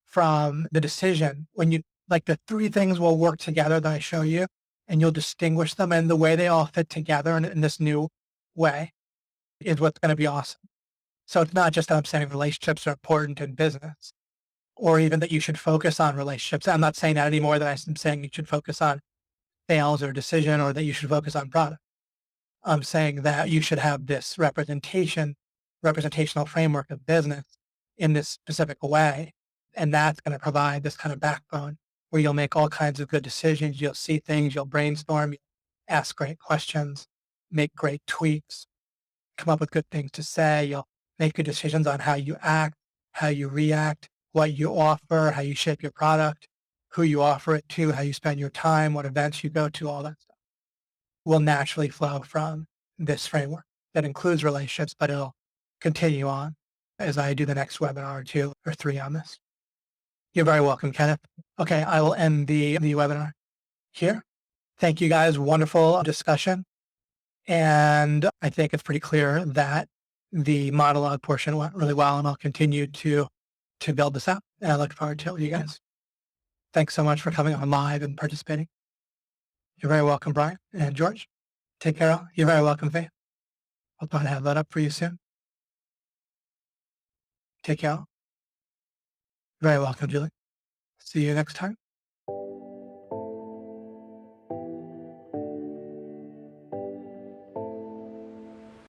from the decision, when you like the three things will work together that I show you and you'll distinguish them and the way they all fit together in this new way is what's going to be awesome. So it's not just that I'm saying relationships are important in business or even that you should focus on relationships. I'm not saying that any more than I'm saying you should focus on sales or decision or that you should focus on product. I'm saying that you should have this representational framework of business in this specific way. And that's going to provide this kind of backbone where you'll make all kinds of good decisions. You'll see things, you'll brainstorm, you'll ask great questions, make great tweaks, come up with good things to say. You'll make good decisions on how you act, how you react, what you offer, how you shape your product, who you offer it to, how you spend your time, what events you go to, all that stuff will naturally flow from this framework that includes relationships, but it'll continue on as I do the next webinar or two or three on this. You're very welcome, Kenneth. Okay, I will end the webinar here. Thank you guys. Wonderful discussion. And I think it's pretty clear that the monologue portion went really well, and I'll continue to build this out. And I look forward to it with you guys. Thanks so much for coming on live and participating. You're very welcome, Brian and George. Take care. You're very welcome, Faye. I'll try to have that up for you soon. Take care. You're very welcome, Julie. See you next time.